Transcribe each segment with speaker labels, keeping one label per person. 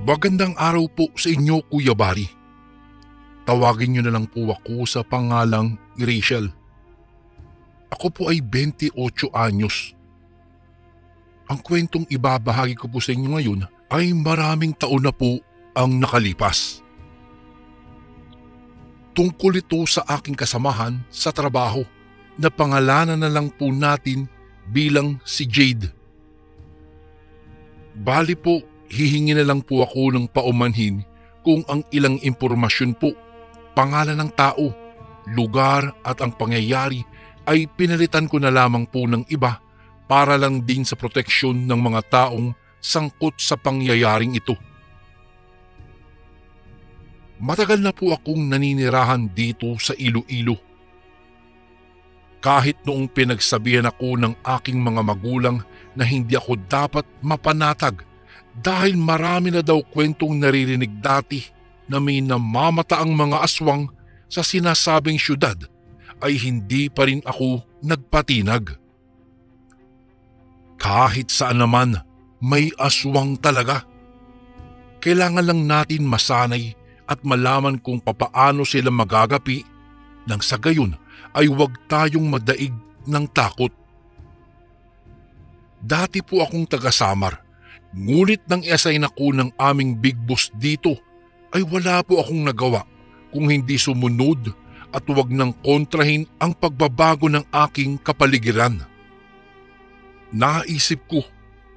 Speaker 1: Magandang araw po sa inyo, Kuya Bari. Tawagin niyo na lang po ako sa pangalang Rachel. Ako po ay 28 anyos. Ang kwentong ibabahagi ko po sa inyo ngayon ay maraming taon na po ang nakalipas. Tungkol ito sa aking kasamahan sa trabaho na pangalanan na lang po natin bilang si Jade. Bali po, hihingi na lang po ako ng paumanhin kung ang ilang impormasyon po, pangalan ng tao, lugar at ang pangyayari ay pinalitan ko na lamang po ng iba para lang din sa proteksyon ng mga taong sangkot sa pangyayaring ito. Matagal na po akong naninirahan dito sa Iloilo. Kahit noong pinagsabihan ako ng aking mga magulang na hindi ako dapat mapanatag dahil marami na daw kwentong naririnig dati na may namamataang mga aswang sa sinasabing syudad, ay hindi pa rin ako nagpatinag. Kahit saan naman may aswang talaga. Kailangan lang natin masanay at malaman kung papaano sila magagapi nang sa gayon ay huwag tayong madaig ng takot. Dati po akong taga-Samar, ngunit nang i-assign ako ng aming big boss dito ay wala po akong nagawa kung hindi sumunod at huwag nang kontrahin ang pagbabago ng aking kapaligiran. Naisip ko,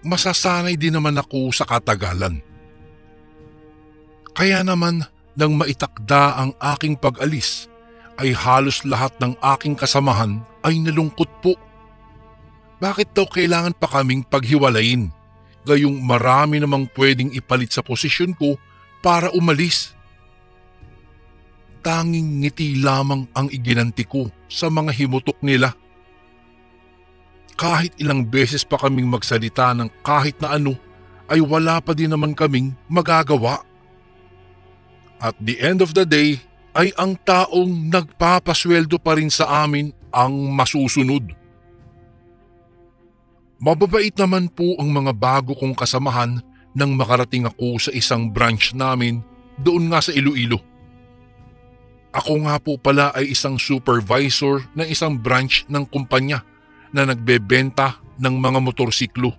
Speaker 1: masasanay din naman ako sa katagalan. Kaya naman nang maitakda ang aking pag-alis, ay halos lahat ng aking kasamahan ay nalungkot po. Bakit daw kailangan pa kaming paghiwalayin? Gayong marami namang pwedeng ipalit sa posisyon ko para umalis. Tanging ngiti lamang ang iginanti ko sa mga himutok nila. Kahit ilang beses pa kaming magsalita ng kahit na ano, ay wala pa din naman kaming magagawa. At the end of the day, ay ang taong nagpapasweldo pa rin sa amin ang masusunod. Mababait naman po ang mga bago kong kasamahan nang makarating ako sa isang branch namin doon nga sa Iloilo. Ako nga po pala ay isang supervisor ng isang branch ng kumpanya na nagbebenta ng mga motorsiklo.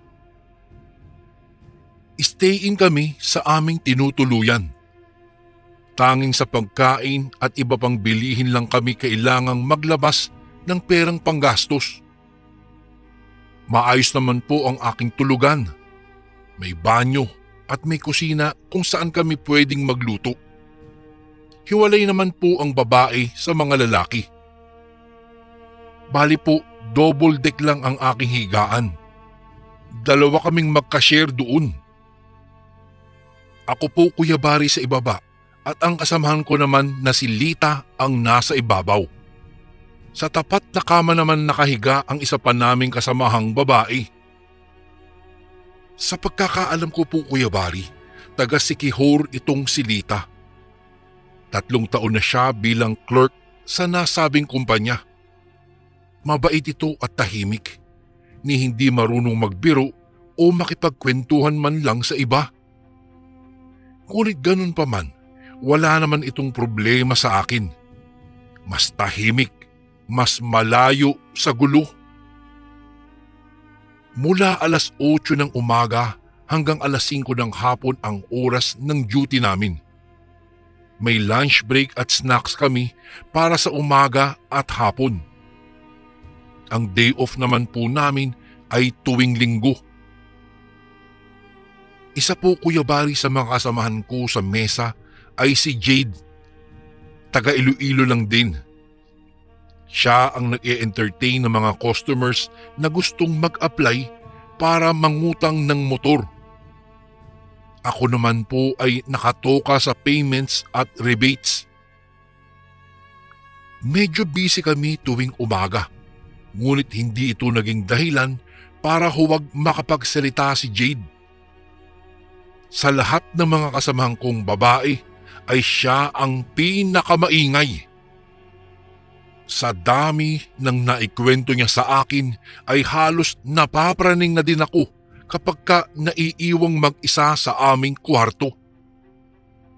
Speaker 1: Stay-in kami sa aming tinutuluyan. Tanging sa pagkain at iba pang bilihin lang kami kailangang maglabas ng perang panggastos. Maayos naman po ang aking tulugan. May banyo at may kusina kung saan kami pwedeng magluto. Hiwalay naman po ang babae sa mga lalaki. Bali po, double deck lang ang aking higaan. Dalawa kaming magka-share doon. Ako po, Kuya Bari, sa ibaba. At ang kasamahan ko naman na si Lita ang nasa ibabaw. Sa tapat na kama naman nakahiga ang isa pa naming kasamahang babae. Sa pagkakaalam ko po, Kuya Bari, taga Siquijor itong si Lita. 3 taon na siya bilang clerk sa nasabing kumpanya. Mabait ito at tahimik, ni hindi marunong magbiro o makipagkwentuhan man lang sa iba. Ngunit ganun pa man, wala naman itong problema sa akin. Mas tahimik, mas malayo sa gulo. Mula alas 8 ng umaga hanggang alas 5 ng hapon ang oras ng duty namin. May lunch break at snacks kami para sa umaga at hapon. Ang day off naman po namin ay tuwing linggo. Isa po, Kuya Bari, sa mga kasamahan ko sa mesa ay si Jade. Taga Iloilo lang din. Siya ang nag-e-entertain ng mga customers na gustong mag-apply para mangutang ng motor. Ako naman po ay nakatoka sa payments at rebates. Medyo busy kami tuwing umaga, ngunit hindi ito naging dahilan para huwag makapagsalita si Jade. Sa lahat ng mga kasamahan kong babae, ay siya ang pinakamaingay. Sa dami ng naikwento niya sa akin ay halos napapraning na din ako kapag ka naiiwang mag-isa sa aming kwarto.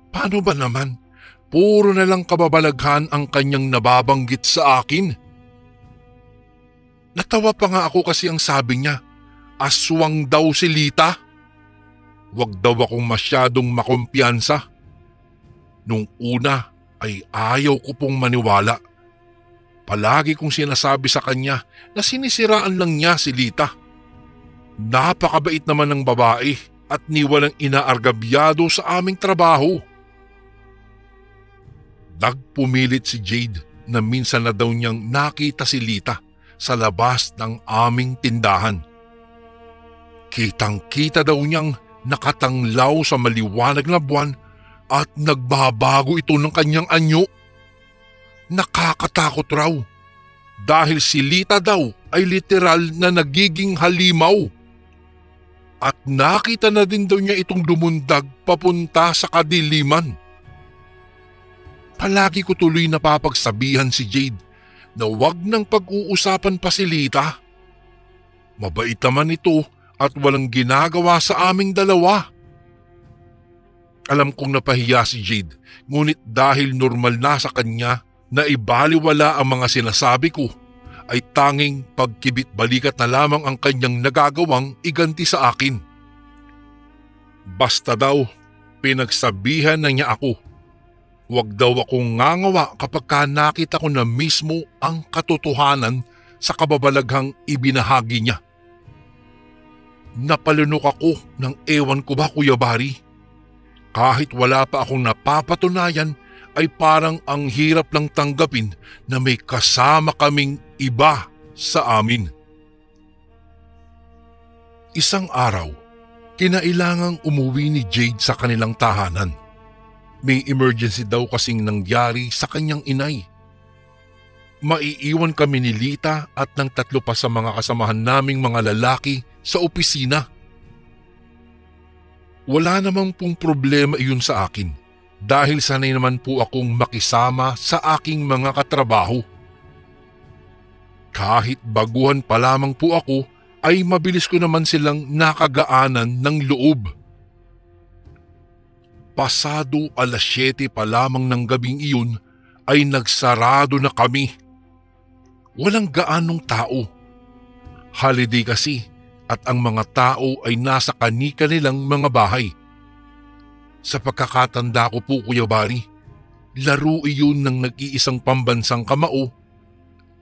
Speaker 1: Paano ba naman? Puro na lang kababalaghan ang kanyang nababanggit sa akin. Natawa pa nga ako kasi ang sabi niya, aswang daw si Lita. Huwag daw akong masyadong makumpiyansa. Nung una ay ayaw ko pong maniwala. Palagi kong sinasabi sa kanya na sinisiraan lang niya si Lita. Napakabait naman ng babae at ni walang inaargabyado sa aming trabaho. Nagpumilit si Jade na minsan na daw niyang nakita si Lita sa labas ng aming tindahan. Kitang-kita daw niyang nakatanglaw sa maliwanag na buwan at nagbabago ito ng kanyang anyo. Nakakatakot raw dahil si Lita daw ay literal na nagiging halimaw. At nakita na din daw niya itong lumundag papunta sa kadiliman. Palagi ko tuloy napapagsabihan si Jade na wag nang pag-uusapan pa si Lita. Mabait naman ito at walang ginagawa sa aming dalawa. Alam kong napahiya si Jade, ngunit dahil normal na sa kanya na ibaliwala ang mga sinasabi ko, ay tanging pagkibit-balikat na lamang ang kanyang nagagawang iganti sa akin. Basta daw, pinagsabihan na niya ako. Huwag daw akong ngangawa kapag nakita ko na mismo ang katotohanan sa kababalaghang ibinahagi niya. Napalunok ako ng ewan ko ba, Kuya Barry. Kahit wala pa akong napapatunayan ay parang ang hirap lang tanggapin na may kasama kaming iba sa amin. Isang araw, kinailangang umuwi ni Jade sa kanilang tahanan. May emergency daw kasing nangyari sa kanyang inay. Maiiwan kami ni Lita at ng 3 pa sa mga kasamahan naming mga lalaki sa opisina. Wala namang pong problema iyon sa akin dahil sanay naman po akong makisama sa aking mga katrabaho. Kahit baguhan pa lamang po ako ay mabilis ko naman silang nakagaanan ng loob. Pasado 7:00 pa lamang ng gabing iyon ay nagsarado na kami. Walang gaanong tao. Holiday kasi at ang mga tao ay nasa kani-kanilang mga bahay. Sa pagkakatanda ko po, Kuya Barry, laro iyon ng nag-iisang pambansang kamao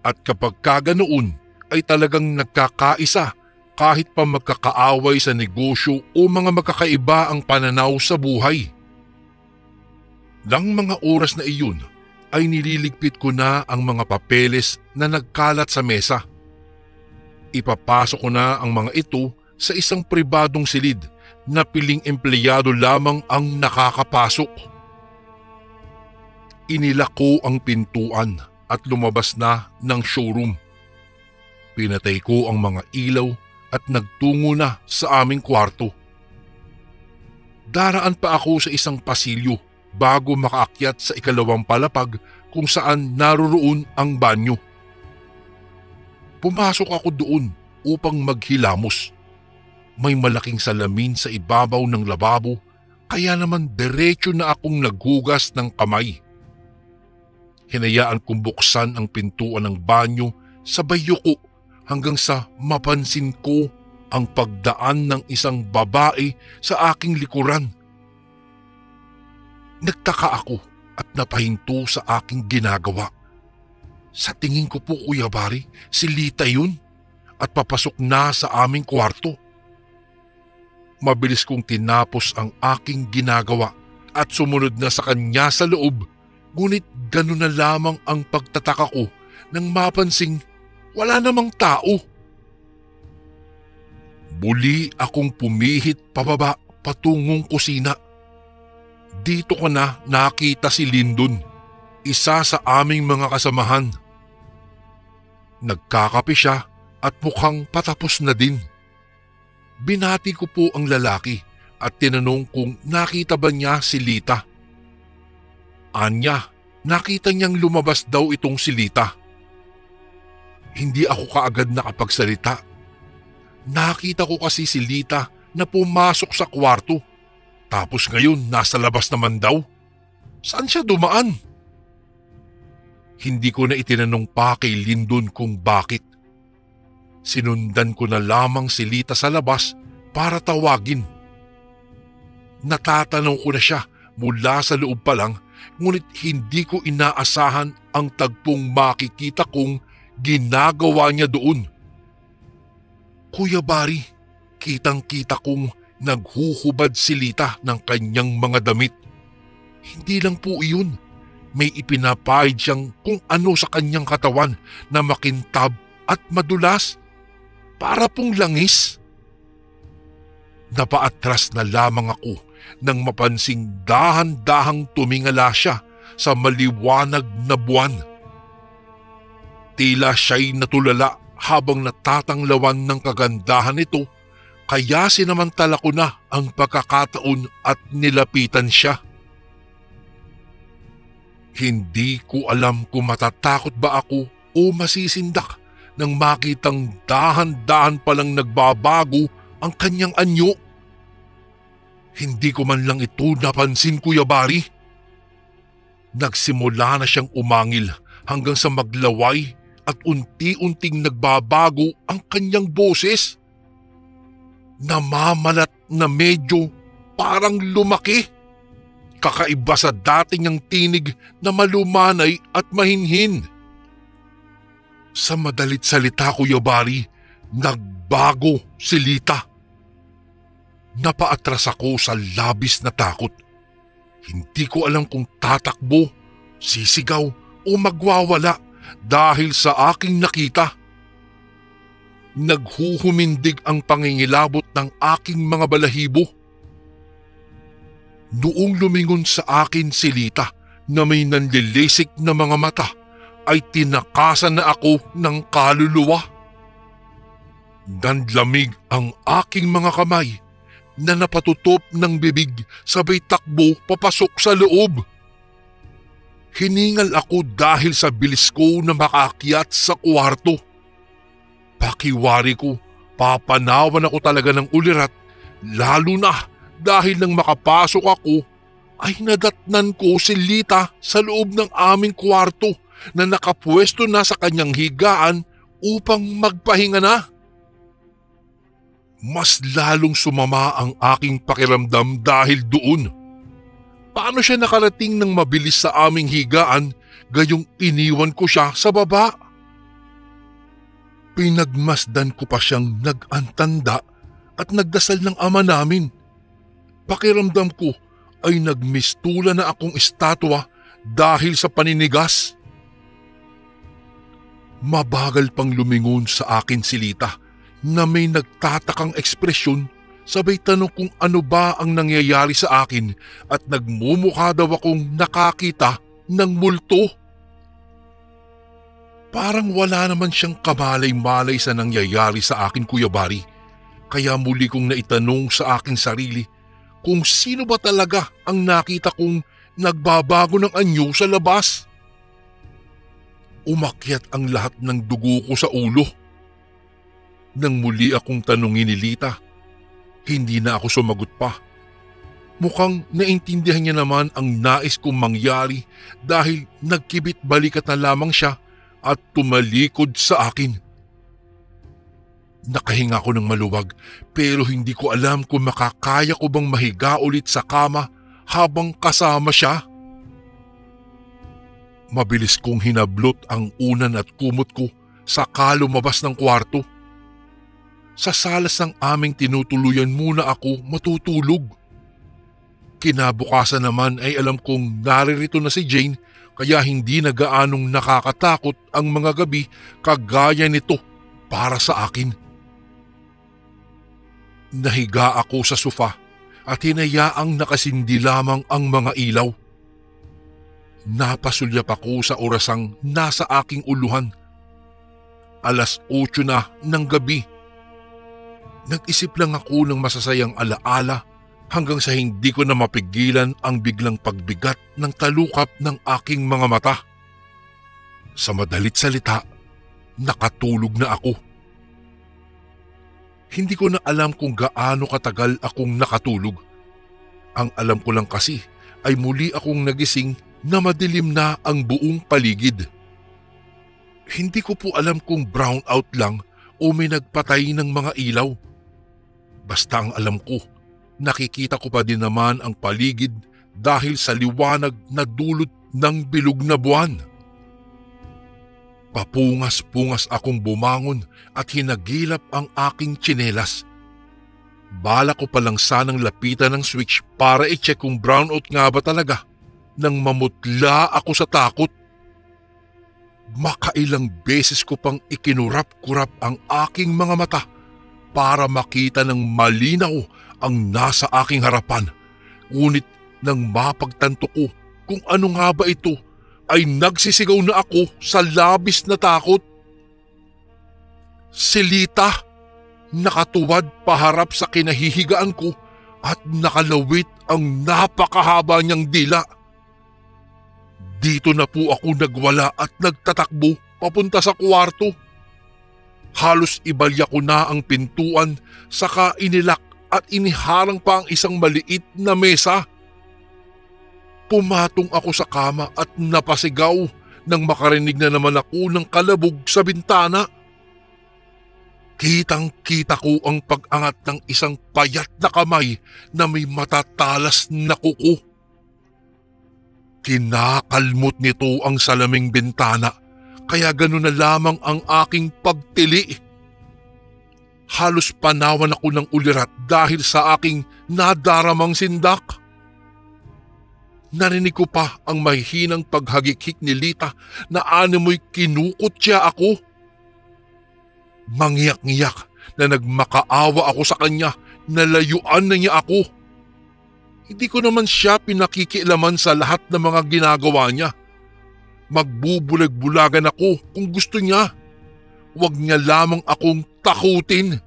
Speaker 1: at kapag kaganoon ay talagang nagkakaisa kahit pa magkakaaway sa negosyo o mga magkakaiba ang pananaw sa buhay. Nang mga oras na iyon ay nililigpit ko na ang mga papeles na nagkalat sa mesa. Ipapasok ko na ang mga ito sa isang pribadong silid na piling empleyado lamang ang nakakapasok. Inilak ko ang pintuan at lumabas na ng showroom. Pinatay ko ang mga ilaw at nagtungo na sa aming kwarto. Daraan pa ako sa isang pasilyo bago makaakyat sa 2nd palapag kung saan naroroon ang banyo. Pumasok ako doon upang maghilamos. May malaking salamin sa ibabaw ng lababo kaya naman diretso na akong naghugas ng kamay. Hinayaan kong buksan ang pintuan ng banyo sabay yuko hanggang sa mapansin ko ang pagdaan ng isang babae sa aking likuran. Nagtaka ako at napahinto sa aking ginagawa. Sa tingin ko po, Kuya Barry, si Lita yun at papasok na sa aming kwarto. Mabilis kong tinapos ang aking ginagawa at sumunod na sa kanya sa loob, ngunit gano'n na lamang ang pagtataka ko nang mapansing wala namang tao. Muli akong pumihit pababa patungong kusina. Dito ko na nakita si Lyndon, isa sa aming mga kasamahan. Nagkakape siya at mukhang patapos na din. Binati ko po ang lalaki at tinanong kung nakita ba niya si Lita. Anya, nakita niyang lumabas daw itong si Lita. Hindi ako kaagad nakapagsalita. Nakita ko kasi si Lita na pumasok sa kwarto. Tapos ngayon nasa labas naman daw. Saan siya dumaan? Hindi ko na itinanong pa kay Lindon kung bakit. Sinundan ko na lamang si Lita sa labas para tawagin. Natatanong ko na siya mula sa loob pa lang, ngunit hindi ko inaasahan ang tagpong makikita kong ginagawa niya doon. Kuya Barry, kitang-kita kong naghuhubad si Lita ng kanyang mga damit. Hindi lang po iyon, may ipinapahid siyang kung ano sa kanyang katawan na makintab at madulas, para pong langis. Napaatras na lamang ako nang mapansing dahan-dahang tumingala siya sa maliwanag na buwan. Tila siya'y natulala habang natatanglawan ng kagandahan nito, kaya sinamantala ko na ang pagkakataon at nilapitan siya. Hindi ko alam kung matatakot ba ako o masisindak nang makitang dahan-dahan palang nagbabago ang kanyang anyo. Hindi ko man lang ito napansin, Kuya Barry. Nagsimula na siyang umangil hanggang sa maglaway at unti-unting nagbabago ang kanyang boses. Namamalat na medyo parang lumaki. Kakaiba sa dati niyang tinig na malumanay at mahinhin. Sa madalit salita, Kuya Barry, nagbago si Lita. Napaatras ako sa labis na takot. Hindi ko alam kung tatakbo, sisigaw o magwawala dahil sa aking nakita. Naghuhumindig ang pangingilabot ng aking mga balahibo. Noong lumingon sa akin si Lita na may nanlilisik na mga mata, ay tinakasan na ako ng kaluluwa. Nanlamig ang aking mga kamay na napatutop ng bibig, sabay takbo papasok sa loob. Hiningal ako dahil sa bilis ko na makaakyat sa kwarto. Pakiwari ko, papanawan ako talaga ng ulirat, lalo na dahil nang makapasok ako ay nadatnan ko si Lita sa loob ng aming kwarto na nakapwesto na sa kanyang higaan upang magpahinga na. Mas lalong sumama ang aking pakiramdam dahil doon. Paano siya nakarating ng mabilis sa aming higaan, gayong iniwan ko siya sa baba? Pinagmasdan ko pa siyang nag-antanda at nagdasal ng ama namin. Pakiramdam ko ay nagmistula na akong estatwa dahil sa paninigas. Mabagal pang lumingon sa akin si Lita na may nagtatakang ekspresyon, sabay tanong kung ano ba ang nangyayari sa akin at nagmumukha daw akong nakakita ng multo. Parang wala naman siyang kamalay-malay sa nangyayari sa akin, Kuya Barry, kaya muli kong naitanong sa aking sarili kung sino ba talaga ang nakita kong nagbabago ng anyo sa labas. Umakyat ang lahat ng dugo ko sa ulo. Nang muli akong tanungin ni Lita, hindi na ako sumagot pa. Mukhang naintindihan niya naman ang nais kong mangyari dahil nagkibit balikat na lamang siya at tumalikod sa akin. Nakahinga ako ng maluwag pero hindi ko alam kung makakaya ko bang mahiga ulit sa kama habang kasama siya. Mabilis kong hinablot ang unan at kumot ko saka lumabas ng kwarto. Sa salas ng aming tinutuluyan muna ako matutulog. Kinabukasan naman ay alam kong naririto na si Jane, kaya hindi na gaanong nakakatakot ang mga gabi kagaya nito para sa akin. Nahiga ako sa sofa at hinayaang nakasindi lamang ang mga ilaw. Napasulyap ako sa orasang nasa aking uluhan. 8:00 na ng gabi. Nag-isip lang ako ng masasayang alaala hanggang sa hindi ko na mapigilan ang biglang pagbigat ng talukap ng aking mga mata. Sa madalit salita, nakatulog na ako. Hindi ko na alam kung gaano katagal akong nakatulog. Ang alam ko lang kasi ay muli akong nagising na madilim na ang buong paligid. Hindi ko po alam kung brownout lang o may nagpatay ng mga ilaw. Basta ang alam ko, nakikita ko pa din naman ang paligid dahil sa liwanag na dulot ng bilog na buwan. Papungas-pungas akong bumangon at hinagilap ang aking tsinelas. Bala ko palang sanang lapitan ng switch para i-check kung brownout nga ba talaga nang mamutla ako sa takot. Makailang beses ko pang ikinurap-kurap ang aking mga mata para makita ng malinaw ang nasa aking harapan. Ngunit nang mapagtanto ko kung ano nga ba ito, ay nagsisigaw na ako sa labis na takot. Si Lita, nakatuwad paharap sa kinahihigaan ko at nakalawit ang napakahaba niyang dila. Dito na po ako nagwala at nagtatakbo papunta sa kwarto. Halos ibalya ko na ang pintuan, saka inilak at iniharang pa ang isang maliit na mesa. Pumatong ako sa kama at napasigaw nang makarinig na naman ako ng kalabog sa bintana. Kitang-kita ko ang pag-angat ng isang payat na kamay na may matatalas na kuko. Kinakalmot nito ang salaming bintana, kaya gano'n na lamang ang aking pagtili. Halos panawan ako ng ulirat dahil sa aking nadaramang sindak. Narinig ko pa ang mahihinang paghagikik ni Lita na animoy kinukot siya ako. Mangyak-ngyak na nagmakaawa ako sa kanya na layuan na niya ako. Hindi ko naman siya pinakikialaman sa lahat ng mga ginagawa niya. Magbubulag-bulagan ako kung gusto niya. Huwag niya lamang akong takutin.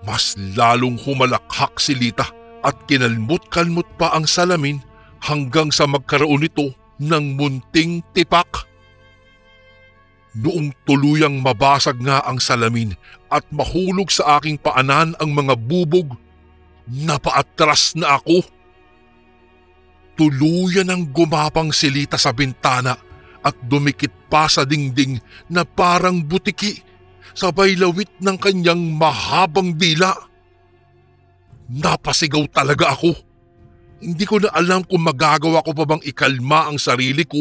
Speaker 1: Mas lalong humalakhak si Lita at kinalmot-kalmot pa ang salamin hanggang sa magkaroon ito ng munting tipak. Noong tuluyang mabasag nga ang salamin at mahulog sa aking paanan ang mga bubog, napaatras na ako. Tuluyan ang gumapang si Lita sa bintana at dumikit pa sa dingding na parang butiki, sabay lawit ng kanyang mahabang dila. Napasigaw talaga ako. Hindi ko na alam kung magagawa ko pa bang ikalma ang sarili ko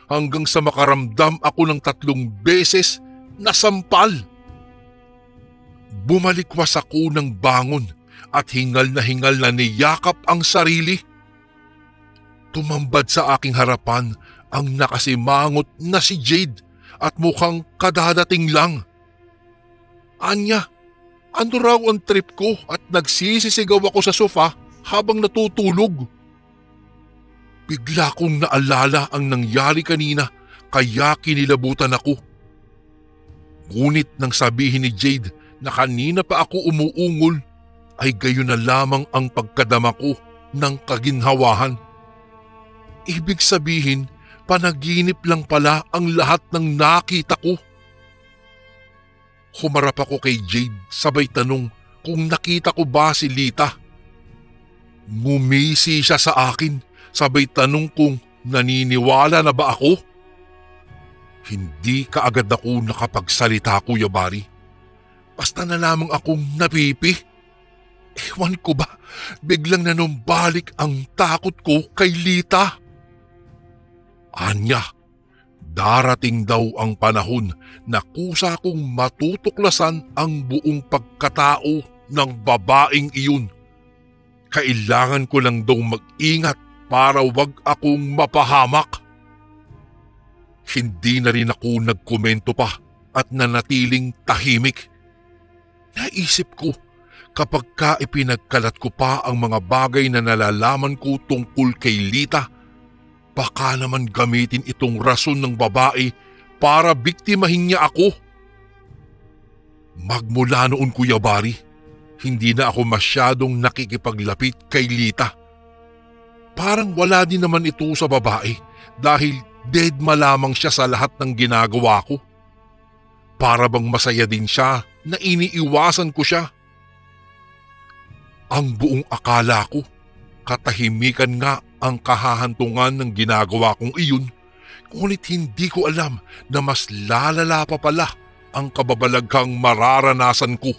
Speaker 1: hanggang sa makaramdam ako ng 3 beses na sampal. Bumalikwas ako ng bangon at hingal na niyakap ang sarili. Tumambad sa aking harapan ang nakasimangot na si Jade at mukhang kadadating lang. Anya, ano raw ang trip ko at nagsisisigaw ako sa sofa habang natutulog? Bigla kong naalala ang nangyari kanina kaya kinilabutan ako. Ngunit nang sabihin ni Jade na kanina pa ako umuungol, ay gayon na lamang ang pagkadama ko ng kaginhawahan. Ibig sabihin, panaginip lang pala ang lahat ng nakita ko. Humarap ako kay Jade sabay tanong kung nakita ko ba si Lita. Ngumisi siya sa akin sabay tanong kung naniniwala na ba ako. Hindi kaagad ako nakapagsalita, Kuya Bari. Basta na lamang akong napipi. Ewan ko ba, biglang nanumbalik ang takot ko kay Lita. Anya, darating daw ang panahon na kusa kong matutuklasan ang buong pagkatao ng babaeng iyon. Kailangan ko lang daw mag-ingat para wag akong mapahamak. Hindi na rin ako nagkomento pa at nanatiling tahimik. Naisip ko, kapag ka ipinagkalat ko pa ang mga bagay na nalalaman ko tungkol kay Lita, baka naman gamitin itong rason ng babae para biktimahin niya ako. Magmula noon, Kuya Bari, hindi na ako masyadong nakikipaglapit kay Lita. Parang wala din naman ito sa babae dahil deadma lamang siya sa lahat ng ginagawa ko. Para bang masaya din siya na iniiwasan ko siya. Ang buong akala ko, katahimikan nga ang kahahantungan ng ginagawa kong iyon, ngunit hindi ko alam na mas lalala pa pala ang kababalaghang mararanasan ko.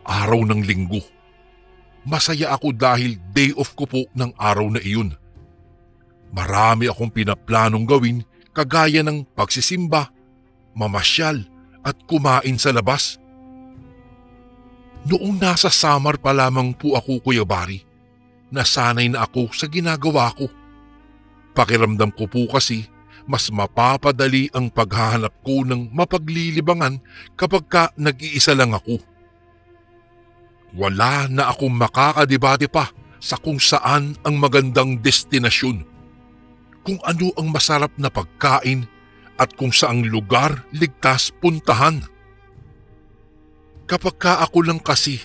Speaker 1: Araw ng linggo. Masaya ako dahil day off ko po ng araw na iyon. Marami akong pinaplanong gawin kagaya ng pagsisimba, mamasyal at kumain sa labas. Noong nasa summer pa lamang po ako, Kuya Bari, nasanay na ako sa ginagawa ko. Pakiramdam ko po kasi mas mapapadali ang paghahanap ko ng mapaglilibangan kapag nag-iisa lang ako. Wala na akong makakadebate pa sa kung saan ang magandang destinasyon, kung ano ang masarap na pagkain at kung saang lugar ligtas puntahan. Kapag ako lang kasi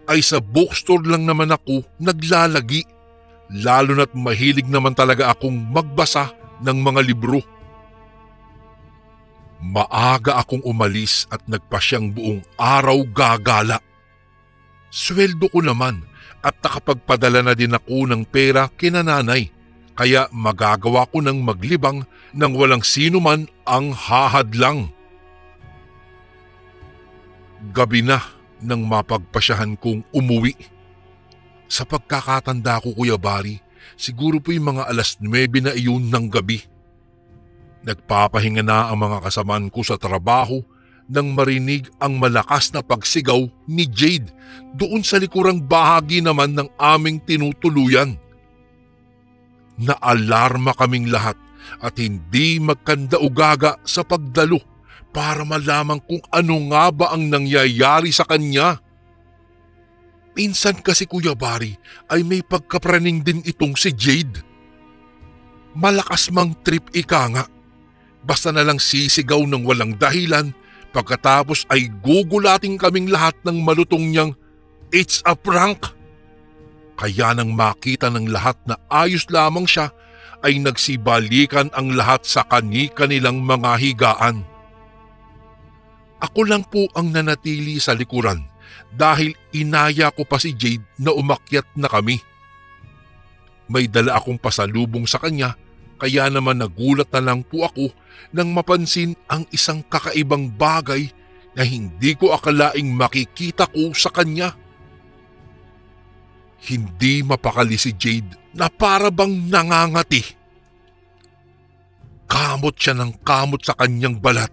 Speaker 1: ay sa bookstore lang naman ako naglalagi, lalo na't mahilig naman talaga akong magbasa ng mga libro. Maaga akong umalis at nagpasyang buong araw gagala. Sweldo ko naman at nakapagpadala na din ako ng pera kina nanay, kaya magagawa ko ng maglibang nang walang sino man ang hahadlang. Gabi na nang mapagpasyahan kong umuwi. Sa pagkakatanda ko, Kuya Bari, siguro po yung mga 9:00 na iyon ng gabi. Nagpapahinga na ang mga kasamaan ko sa trabaho nang marinig ang malakas na pagsigaw ni Jade doon sa likurang bahagi naman ng aming tinutuluyan. Naalarma kaming lahat at hindi magkandaugaga sa pagdalo para malaman kung ano nga ba ang nangyayari sa kanya. Minsan kasi, Kuya Bari, ay may pagkapraning din itong si Jade. Malakas mang trip ika nga. Basta na lang sisigaw ng walang dahilan, pagkatapos ay gugulating kaming lahat ng malutong niyang, "It's a prank!" Kaya nang makita ng lahat na ayos lamang siya, ay nagsibalikan ang lahat sa kani-kanilang mga higaan. Ako lang po ang nanatili sa likuran dahil inaya ko pa si Jade na umakyat na kami. May dala akong pasalubong sa kanya, kaya naman nagulat na lang po ako nang mapansin ang isang kakaibang bagay na hindi ko akalaing makikita ko sa kanya. Hindi mapakali si Jade na para bang nangangati. Kamot siya ng kamot sa kanyang balat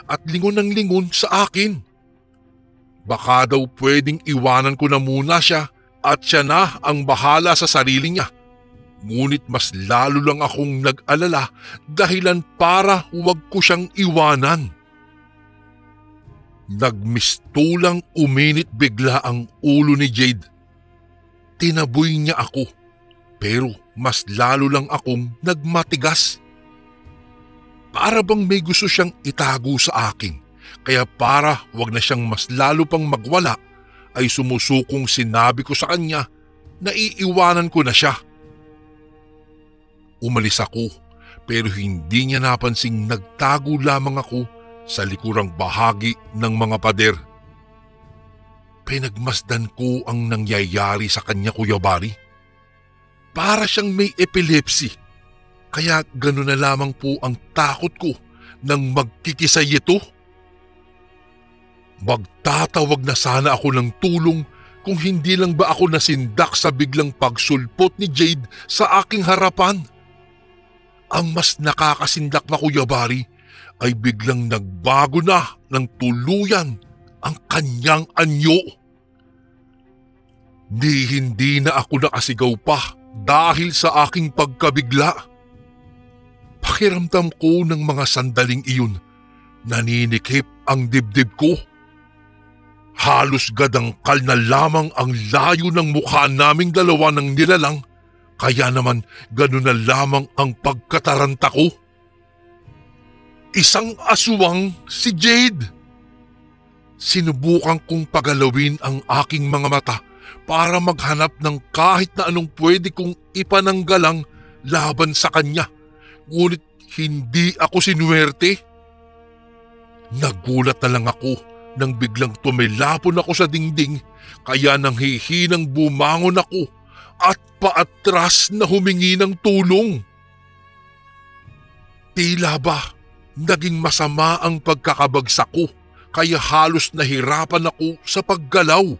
Speaker 1: at lingon ng lingon sa akin. Baka daw pwedeng iwanan ko na muna siya at siya na ang bahala sa sarili niya. Ngunit mas lalo lang akong nag-alala dahilan para huwag ko siyang iwanan. Nagmistulang uminit bigla ang ulo ni Jade. Tinaboy niya ako, pero mas lalo lang akong nagmatigas. Para bang may gusto siyang itago sa akin, kaya para wag na siyang mas lalo pang magwala, ay sumusukong sinabi ko sa kanya na iiwanan ko na siya. Umalis ako, pero hindi niya napansing nagtago lamang ako sa likurang bahagi ng mga pader. Pinagmasdan ko ang nangyayari sa kanya, Kuya Bari. Para siyang may epilepsy, kaya gano'n na lamang po ang takot ko nang magkikisay ito. Magtatawag na sana ako ng tulong kung hindi lang ba ako nasindak sa biglang pagsulpot ni Jade sa aking harapan. Ang mas nakakasindak pa, Kuya Bari, ay biglang nagbago na ng tuluyan ang kanyang anyo. Hindi na ako nakasigaw pa dahil sa aking pagkabigla. Pakiramdam ko ng mga sandaling iyon, naninikip ang dibdib ko. Halos gadangkal na lamang ang layo ng mukha naming dalawa ng nilalang, kaya naman gano'n na lamang ang pagkataranta ko. Isang aswang si Jade. Sinubukan kong pagalawin ang aking mga mata para maghanap ng kahit na anong pwede kong ipananggalang laban sa kanya. Ngunit hindi ako sinuwerte. Nagulat na lang ako nang biglang tumilapon ako sa dingding, kaya nang hihinang bumangon ako at paatras na humingi ng tulong. Tila ba naging masama ang pagkakabagsak ko, kaya halos nahirapan ako sa paggalaw.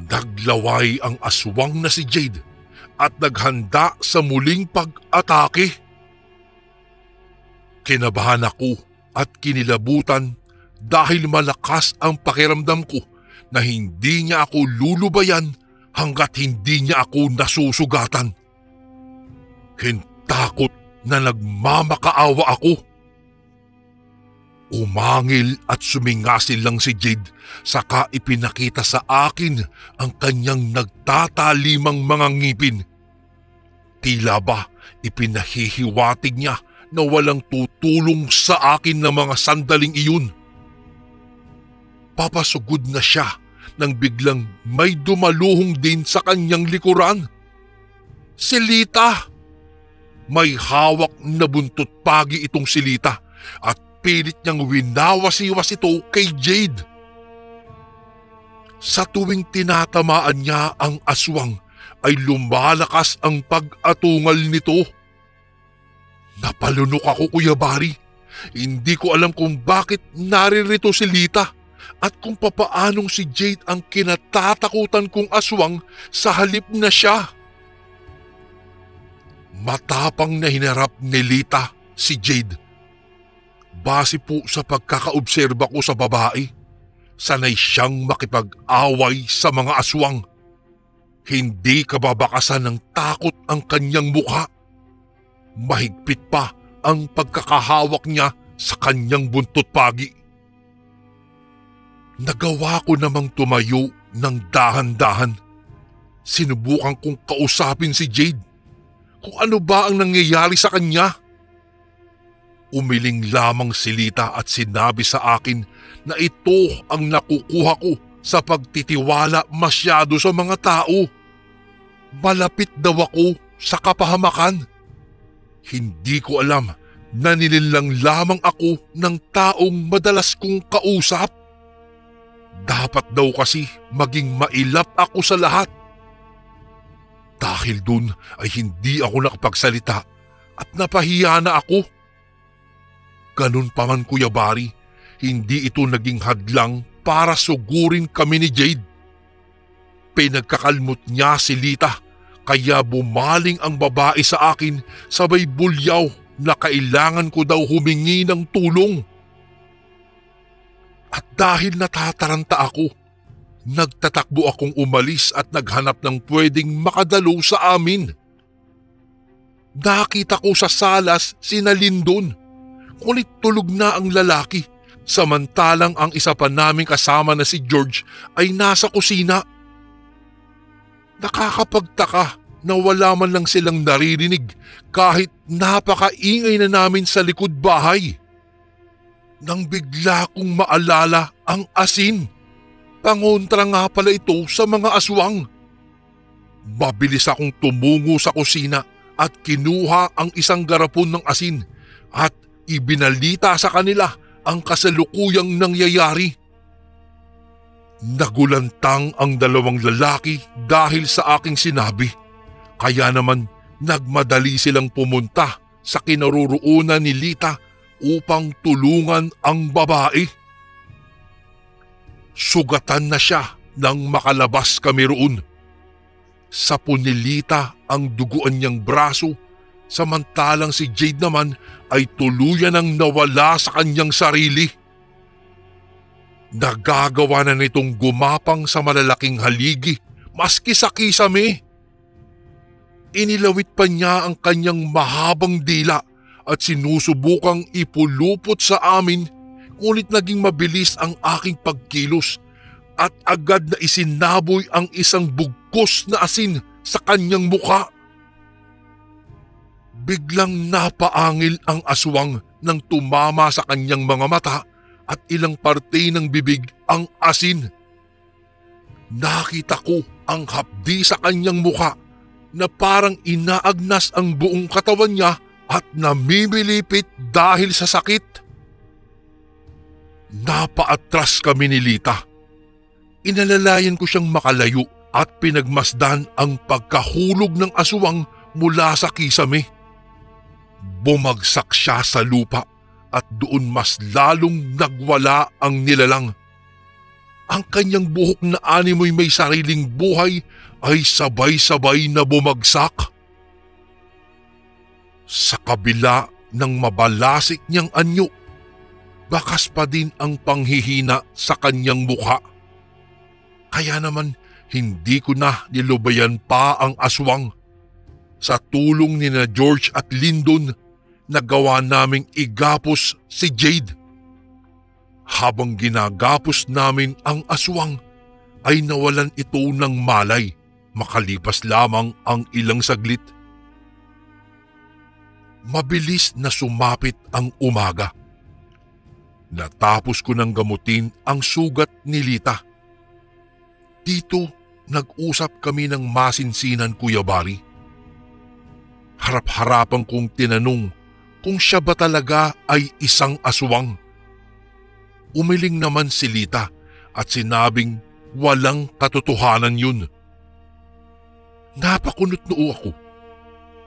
Speaker 1: Naglaway ang aswang na si Jade at naghanda sa muling pag-atake. Kinabahan ako at kinilabutan dahil malakas ang pakiramdam ko na hindi niya ako lulubayan hanggat hindi niya ako nasusugatan. Hintakot na nagmamakaawa ako. Umangil at sumingasil lang si Jade, saka ipinakita sa akin ang kanyang nagtatalimang mga ngipin. Tila ba ipinahihiwatig niya na walang tutulong sa akin ng mga sandaling iyon. Papasugod na siya nang biglang may dumaluhong din sa kanyang likuran. Si Lita! May hawak na buntot pagi itong si Lita at pilit niyang winawasiwas ito kay Jade. Sa tuwing tinatamaan niya ang aswang ay lumalakas ang pag-atungal nito. Napalunok ako, Kuya Barry. Hindi ko alam kung bakit naririto si Lita at kung papaanong si Jade ang kinatatakutan kong aswang sa halip na siya. Matapang na hinarap ni Lita si Jade. Base po sa pagkakaobserba ko sa babae, sanay siyang makipag-away sa mga aswang. Hindi kababakasan ng takot ang kanyang mukha. Mahigpit pa ang pagkakahawak niya sa kanyang buntot pagi. Nagawa ko namang tumayo ng dahan-dahan. Sinubukan kong kausapin si Jade kung ano ba ang nangyayari sa kanya. Umiling lamang si Lita at sinabi sa akin na ito ang nakukuha ko sa pagtitiwala masyado sa mga tao. Malapit daw ako sa kapahamakan. Hindi ko alam na nilinlang lamang ako ng taong madalas kong kausap. Dapat daw kasi maging mailap ako sa lahat. Dahil dun ay hindi ako nakapagsalita at napahiya na ako. Ganun pa man, Kuya Barry, hindi ito naging hadlang para sugurin kami ni Jade. Pinagkakalmot niya si Lita, kaya bumaling ang babae sa akin sabay bulyaw na kailangan ko daw humingi ng tulong. At dahil natataranta ako, nagtatakbo akong umalis at naghanap ng pwedeng makadalo sa amin. Nakita ko sa salas sina Lindon, ngunit tulog na ang lalaki, samantalang ang isa pa naming kasama na si George ay nasa kusina. Nakakapagtaka na wala man lang silang naririnig kahit napakaingay na namin sa likod bahay. Nang bigla kong maalala ang asin. Pangontra nga pala ito sa mga aswang. Mabilis akong tumungo sa kusina at kinuha ang isang garapon ng asin at ibinalita sa kanila ang kasalukuyang nangyayari. Nagulantang ang dalawang lalaki dahil sa aking sinabi, kaya naman nagmadali silang pumunta sa kinaroroonan ni Lita upang tulungan ang babae. Sugatan na siya nang makalabas kami roon. Sa punilita ang duguan niyang braso, samantalang si Jade naman ay tuluyan ang nawala sa kanyang sarili. Nagagawa na nitong gumapang sa malalaking haligi maski sa kisame. Inilawit pa niya ang kanyang mahabang dila at sinusubukang ipulupot sa amin, ngunit naging mabilis ang aking pagkilos at agad na isinaboy ang isang bugkos na asin sa kanyang mukha. Biglang napaangil ang aswang nang tumama sa kanyang mga mata at ilang parte ng bibig ang asin. Nakita ko ang hapdi sa kanyang mukha na parang inaagnas ang buong katawan niya at namimilipit dahil sa sakit. Napaatras kami ni Lita. Inalalayan ko siyang makalayo at pinagmasdan ang pagkahulog ng aswang mula sa kisame. Bumagsak siya sa lupa at doon mas lalong nagwala ang nilalang. Ang kanyang buhok na animoy may sariling buhay ay sabay-sabay na bumagsak. Sa kabila ng mabalasik niyang anyo, bakas pa din ang panghihina sa kanyang mukha. Kaya naman hindi ko na nilubayan pa ang aswang. Sa tulong ni na George at Lyndon, nagawa naming igapos si Jade. Habang ginagapos namin ang aswang, ay nawalan ito ng malay makalipas lamang ang ilang saglit. Mabilis na sumapit ang umaga. Natapos ko ng gamutin ang sugat ni Lita. Dito nag-usap kami ng masinsinan, Kuya Barry. Harap-harapan kong tinanong kung siya ba talaga ay isang aswang. Umiling naman si Lita at sinabing walang katotohanan yun. Napakunot noo ako.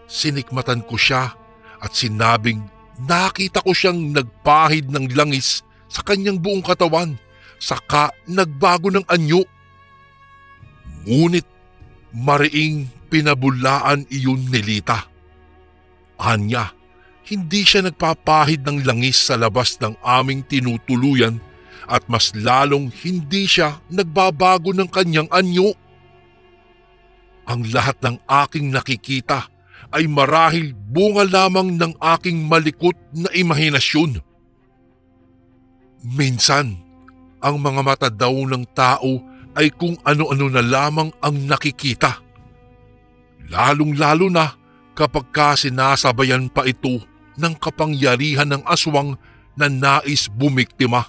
Speaker 1: Sinikmatan ko siya at sinabing nakita ko siyang nagpahid ng langis sa kanyang buong katawan, saka nagbago ng anyo. Ngunit mariing pinabulaan iyon ni Lita. Anya, hindi siya nagpapahid ng langis sa labas ng aming tinutuluyan at mas lalong hindi siya nagbabago ng kanyang anyo. Ang lahat ng aking nakikita ay marahil bunga lamang ng aking malikot na imahinasyon. Minsan, ang mga mata daw ng tao ay kung ano-ano na lamang ang nakikita. Lalong-lalo na kapag sinasabayan pa ito ng kapangyarihan ng aswang na nais bumiktima.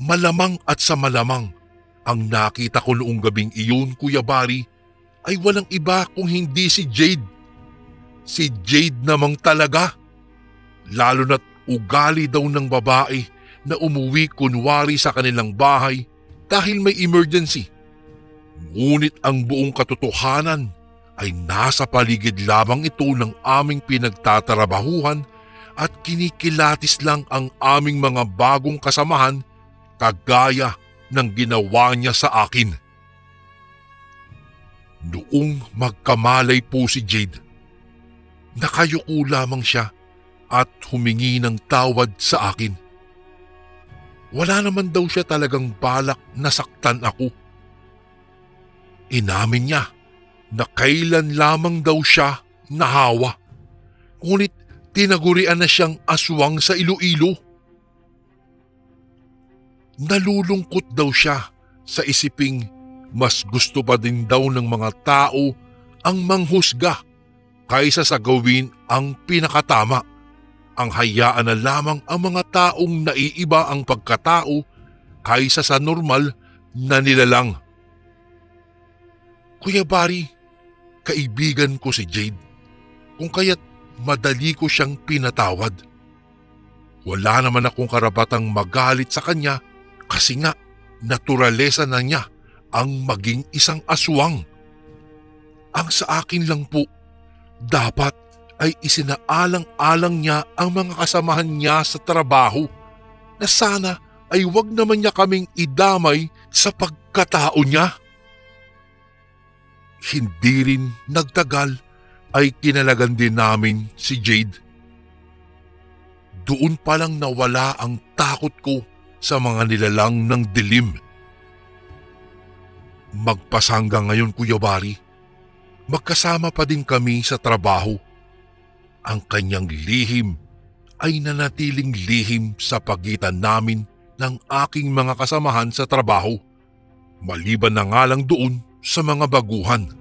Speaker 1: Malamang at sa malamang, ang nakita ko noong gabing iyon, Kuya Barry, ay walang iba kung hindi si Jade. Si Jade namang talaga. Lalo na't ugali daw ng babae na umuwi kunwari sa kanilang bahay dahil may emergency. Ngunit ang buong katotohanan ay nasa paligid lamang ito ng aming pinagtatrabahuhan at kinikilatis lang ang aming mga bagong kasamahan kagaya ng ginawa niya sa akin. Noong magkamalay po si Jade, nakayuko lamang siya at humingi ng tawad sa akin. Wala naman daw siya talagang balak na saktan ako. Inamin niya na kailan lamang daw siya nahawa, ngunit tinagurian na siyang aswang sa Iloilo. Nalulungkot daw siya sa isiping mas gusto pa din daw ng mga tao ang manghusga kaysa sa gawin ang pinakatama. Ang hayaan na lamang ang mga taong naiiba ang pagkatao kaysa sa normal na nilalang. Kuya Barry, kaibigan ko si Jade, kung kaya't madali ko siyang pinatawad. Wala naman akong karapatang magalit sa kanya kasi nga naturalesa na niya ang maging isang aswang. Ang sa akin lang po, dapat ay isinaalang-alang niya ang mga kasamahan niya sa trabaho na sana ay wag naman niya kaming idamay sa pagkatao niya. Hindi rin nagtagal ay kinalagan din namin si Jade. Doon palang nawala ang takot ko sa mga nilalang ng dilim. Magpasangga ngayon, Kuya Barry, magkasama pa din kami sa trabaho. Ang kanyang lihim ay nanatiling lihim sa pagitan namin ng aking mga kasamahan sa trabaho, maliban na nga lang doon sa mga baguhan.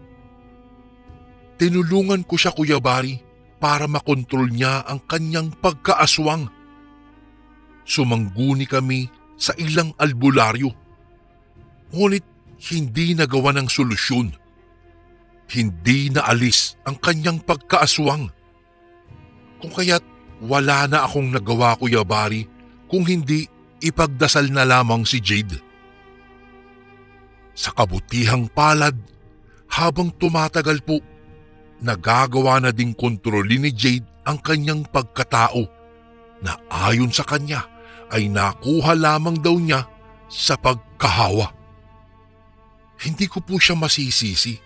Speaker 1: Tinulungan ko siya, Kuya Barry, para makontrol niya ang kanyang pagkaaswang. Sumangguni kami sa ilang albularyo, ngunit hindi nagawa ng solusyon. Hindi naalis ang kanyang pagkaaswang. Kung kaya't wala na akong nagawa, Kuya Barry, kung hindi ipagdasal na lamang si Jade. Sa kabutihang palad, habang tumatagal po, nagagawa na ding kontrolin ni Jade ang kanyang pagkatao na ayon sa kanya ay nakuha lamang daw niya sa pagkahawa. Hindi ko po siya masisisi.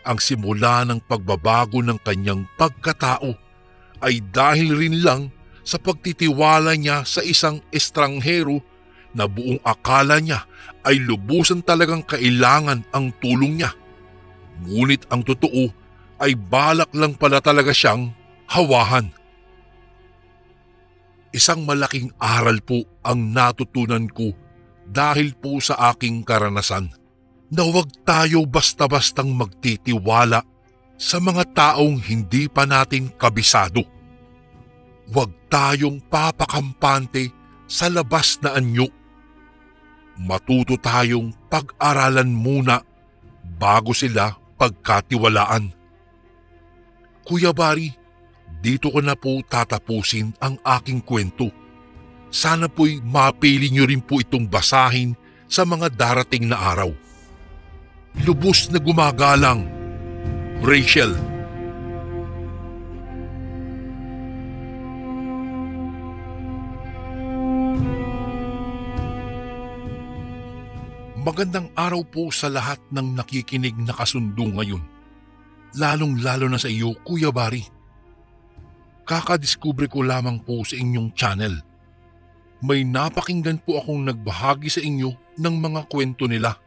Speaker 1: Ang simula ng pagbabago ng kanyang pagkatao ay dahil rin lang sa pagtitiwala niya sa isang estranghero na buong akala niya ay lubusan talagang kailangan ang tulong niya. Ngunit ang totoo ay balak lang pala talaga siyang hawahan. Isang malaking aral po ang natutunan ko dahil po sa aking karanasan na huwag tayo basta-bastang magtitiwala sa mga taong hindi pa natin kabisado. Huwag tayong papakampante sa labas na anyo. Matuto tayong pag-aralan muna bago sila pagkatiwalaan. Kuya Barry, dito ko na po tatapusin ang aking kwento. Sana po'y mapili niyo rin po itong basahin sa mga darating na araw. Lubos na gumagalang, Rachel. Magandang araw po sa lahat ng nakikinig na kasundo ngayon. Lalong-lalo na sa iyo, Kuya Barry. Kakadiskubre ko lamang po sa inyong channel. May napakinggan po akong nagbahagi sa inyo ng mga kwento nila.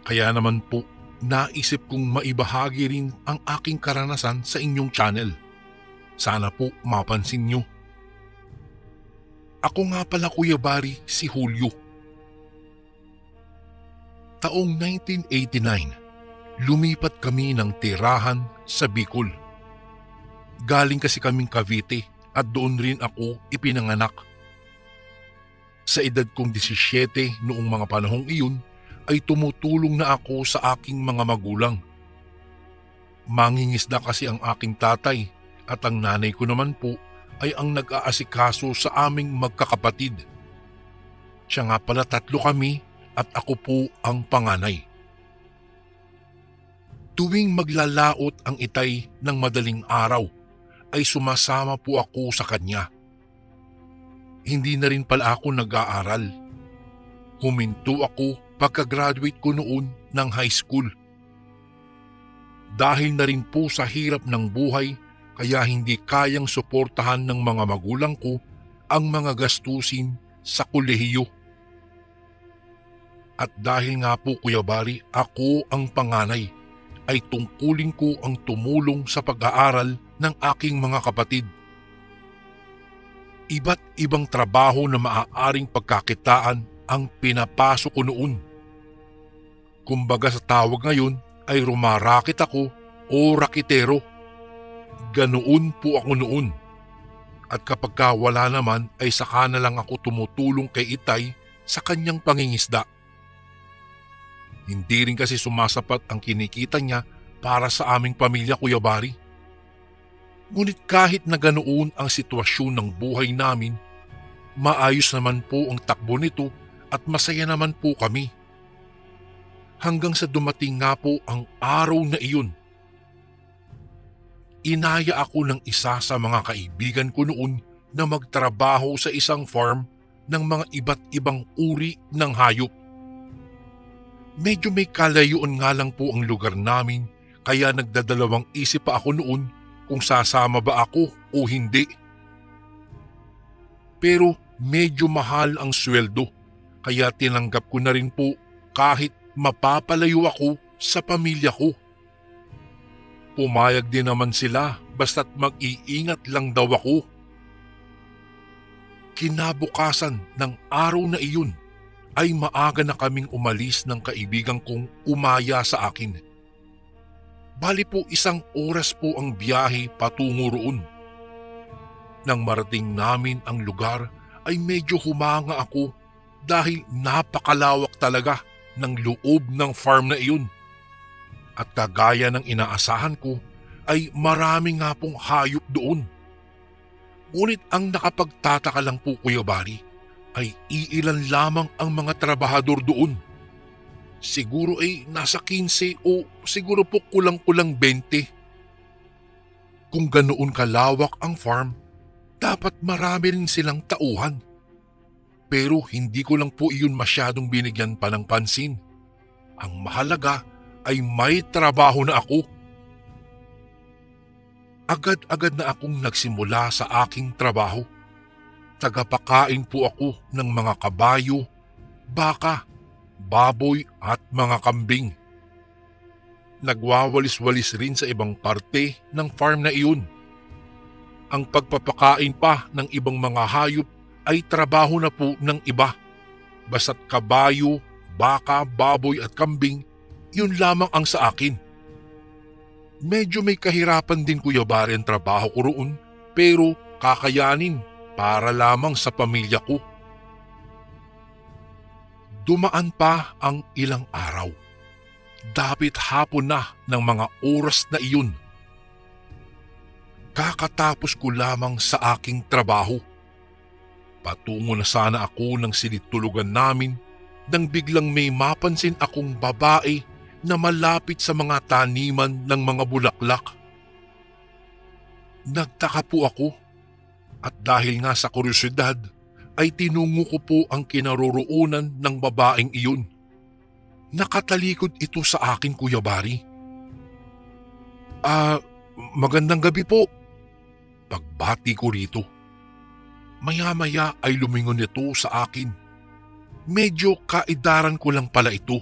Speaker 1: Kaya naman po, naisip kong maibahagi rin ang aking karanasan sa inyong channel. Sana po mapansin nyo. Ako nga pala, Kuya Barry, si Julio. Taong 1989, lumipat kami ng tirahan sa Bicol. Galing kasi kaming Cavite at doon rin ako ipinanganak. Sa edad kong 17 noong mga panahong iyon, ay tumutulong na ako sa aking mga magulang. Mangingisda kasi ang aking tatay at ang nanay ko naman po ay ang nag-aasikaso sa aming magkakapatid. Siya nga pala 3 kami at ako po ang panganay. Tuwing maglalaot ang itay ng madaling araw ay sumasama po ako sa kanya. Hindi na rin pala ako nag-aaral. Huminto ako pagka-graduate ko noon ng high school. Dahil na rin po sa hirap ng buhay, kaya hindi kayang suportahan ng mga magulang ko ang mga gastusin sa kolehiyo. At dahil nga po, Kuya Barry, ako ang panganay, ay tungkulin ko ang tumulong sa pag-aaral ng aking mga kapatid. Iba't ibang trabaho na maaaring pagkakitaan ang pinapasok ko noon. Kumbaga sa tawag ngayon ay rumarakit ako o rakitero. Ganoon po ako noon. At kapag wala naman ay saka na lang ako tumutulong kay Itay sa kanyang pangingisda. Hindi rin kasi sumasapat ang kinikita niya para sa aming pamilya, Kuya Barry. Ngunit kahit na ganoon ang sitwasyon ng buhay namin, maayos naman po ang takbo nito at masaya naman po kami. Hanggang sa dumating nga po ang araw na iyon. Inaya ako ng isa sa mga kaibigan ko noon na magtrabaho sa isang farm ng mga iba't ibang uri ng hayop. Medyo may kalayuan nga lang po ang lugar namin kaya nagdadalawang isip pa ako noon kung sasama ba ako o hindi. Pero medyo mahal ang sweldo kaya tinanggap ko na rin po kahit mapapalayo ako sa pamilya ko. Pumayag din naman sila basta't mag-iingat lang daw ako. Kinabukasan ng araw na iyon ay maaga na kaming umalis ng kaibigan kong umaya sa akin. Bali po 1 oras po ang biyahe patungo roon. Nang marating namin ang lugar ay medyo humanga ako dahil napakalawak talaga ng loob ng farm na iyon. At kagaya ng inaasahan ko ay marami nga pong hayop doon. Ngunit ang nakapagtataka lang po, Kuya Bari, ay iilan lamang ang mga trabahador doon. Siguro ay nasa 15 o siguro po kulang-kulang 20. Kung ganoon kalawak ang farm, dapat marami rin silang tauhan. Pero hindi ko lang po iyon masyadong binigyan pa ng pansin. Ang mahalaga ay may trabaho na ako. Agad-agad na akong nagsimula sa aking trabaho. Tagapakain po ako ng mga kabayo, baka, baboy at mga kambing. Nagwawalis-walis rin sa ibang parte ng farm na iyon. Ang pagpapakain pa ng ibang mga hayop ay trabaho na po ng iba. Basta't kabayo, baka, baboy at kambing, yun lamang ang sa akin. Medyo may kahirapan din, Kuya Bari, ang trabaho ko roon, pero kakayanin para lamang sa pamilya ko. Dumaan pa ang ilang araw. Dapit hapon na ng mga oras na iyon. Kakatapos ko lamang sa aking trabaho. Patungo na sana ako ng silid-tulugan namin nang biglang may mapansin akong babae na malapit sa mga taniman ng mga bulaklak. Nagtaka po ako at dahil nga sa kuryosidad ay tinungo ko po ang kinaroroonan ng babaeng iyon. Nakatalikod ito sa akin, Kuya Bari. Magandang gabi po. Pagbati ko rito. Maya-maya ay lumingon ito sa akin. Medyo kaedaran ko lang pala ito.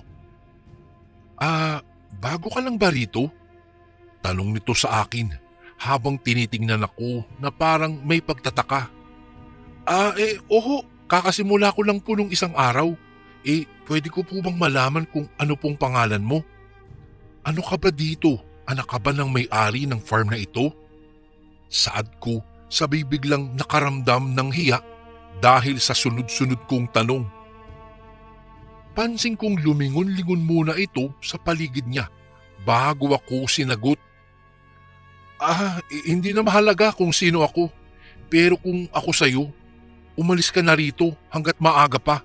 Speaker 1: Bago ka lang ba rito? Tanong nito sa akin habang tinitingnan ako na parang may pagtataka. Oho, kakasimula ko lang po nung isang araw. Pwede ko po bang malaman kung ano pong pangalan mo? Ano ka ba dito? Anak ka ba ng may-ari ng farm na ito? Saad ko, sabay biglang nakaramdam ng hiya dahil sa sunod-sunod kong tanong. Pansin kong lumingon-lingon muna ito sa paligid niya bago ako sinagot. Hindi na mahalaga kung sino ako. Pero kung ako sa'yo, umalis ka na rito hanggat maaga pa.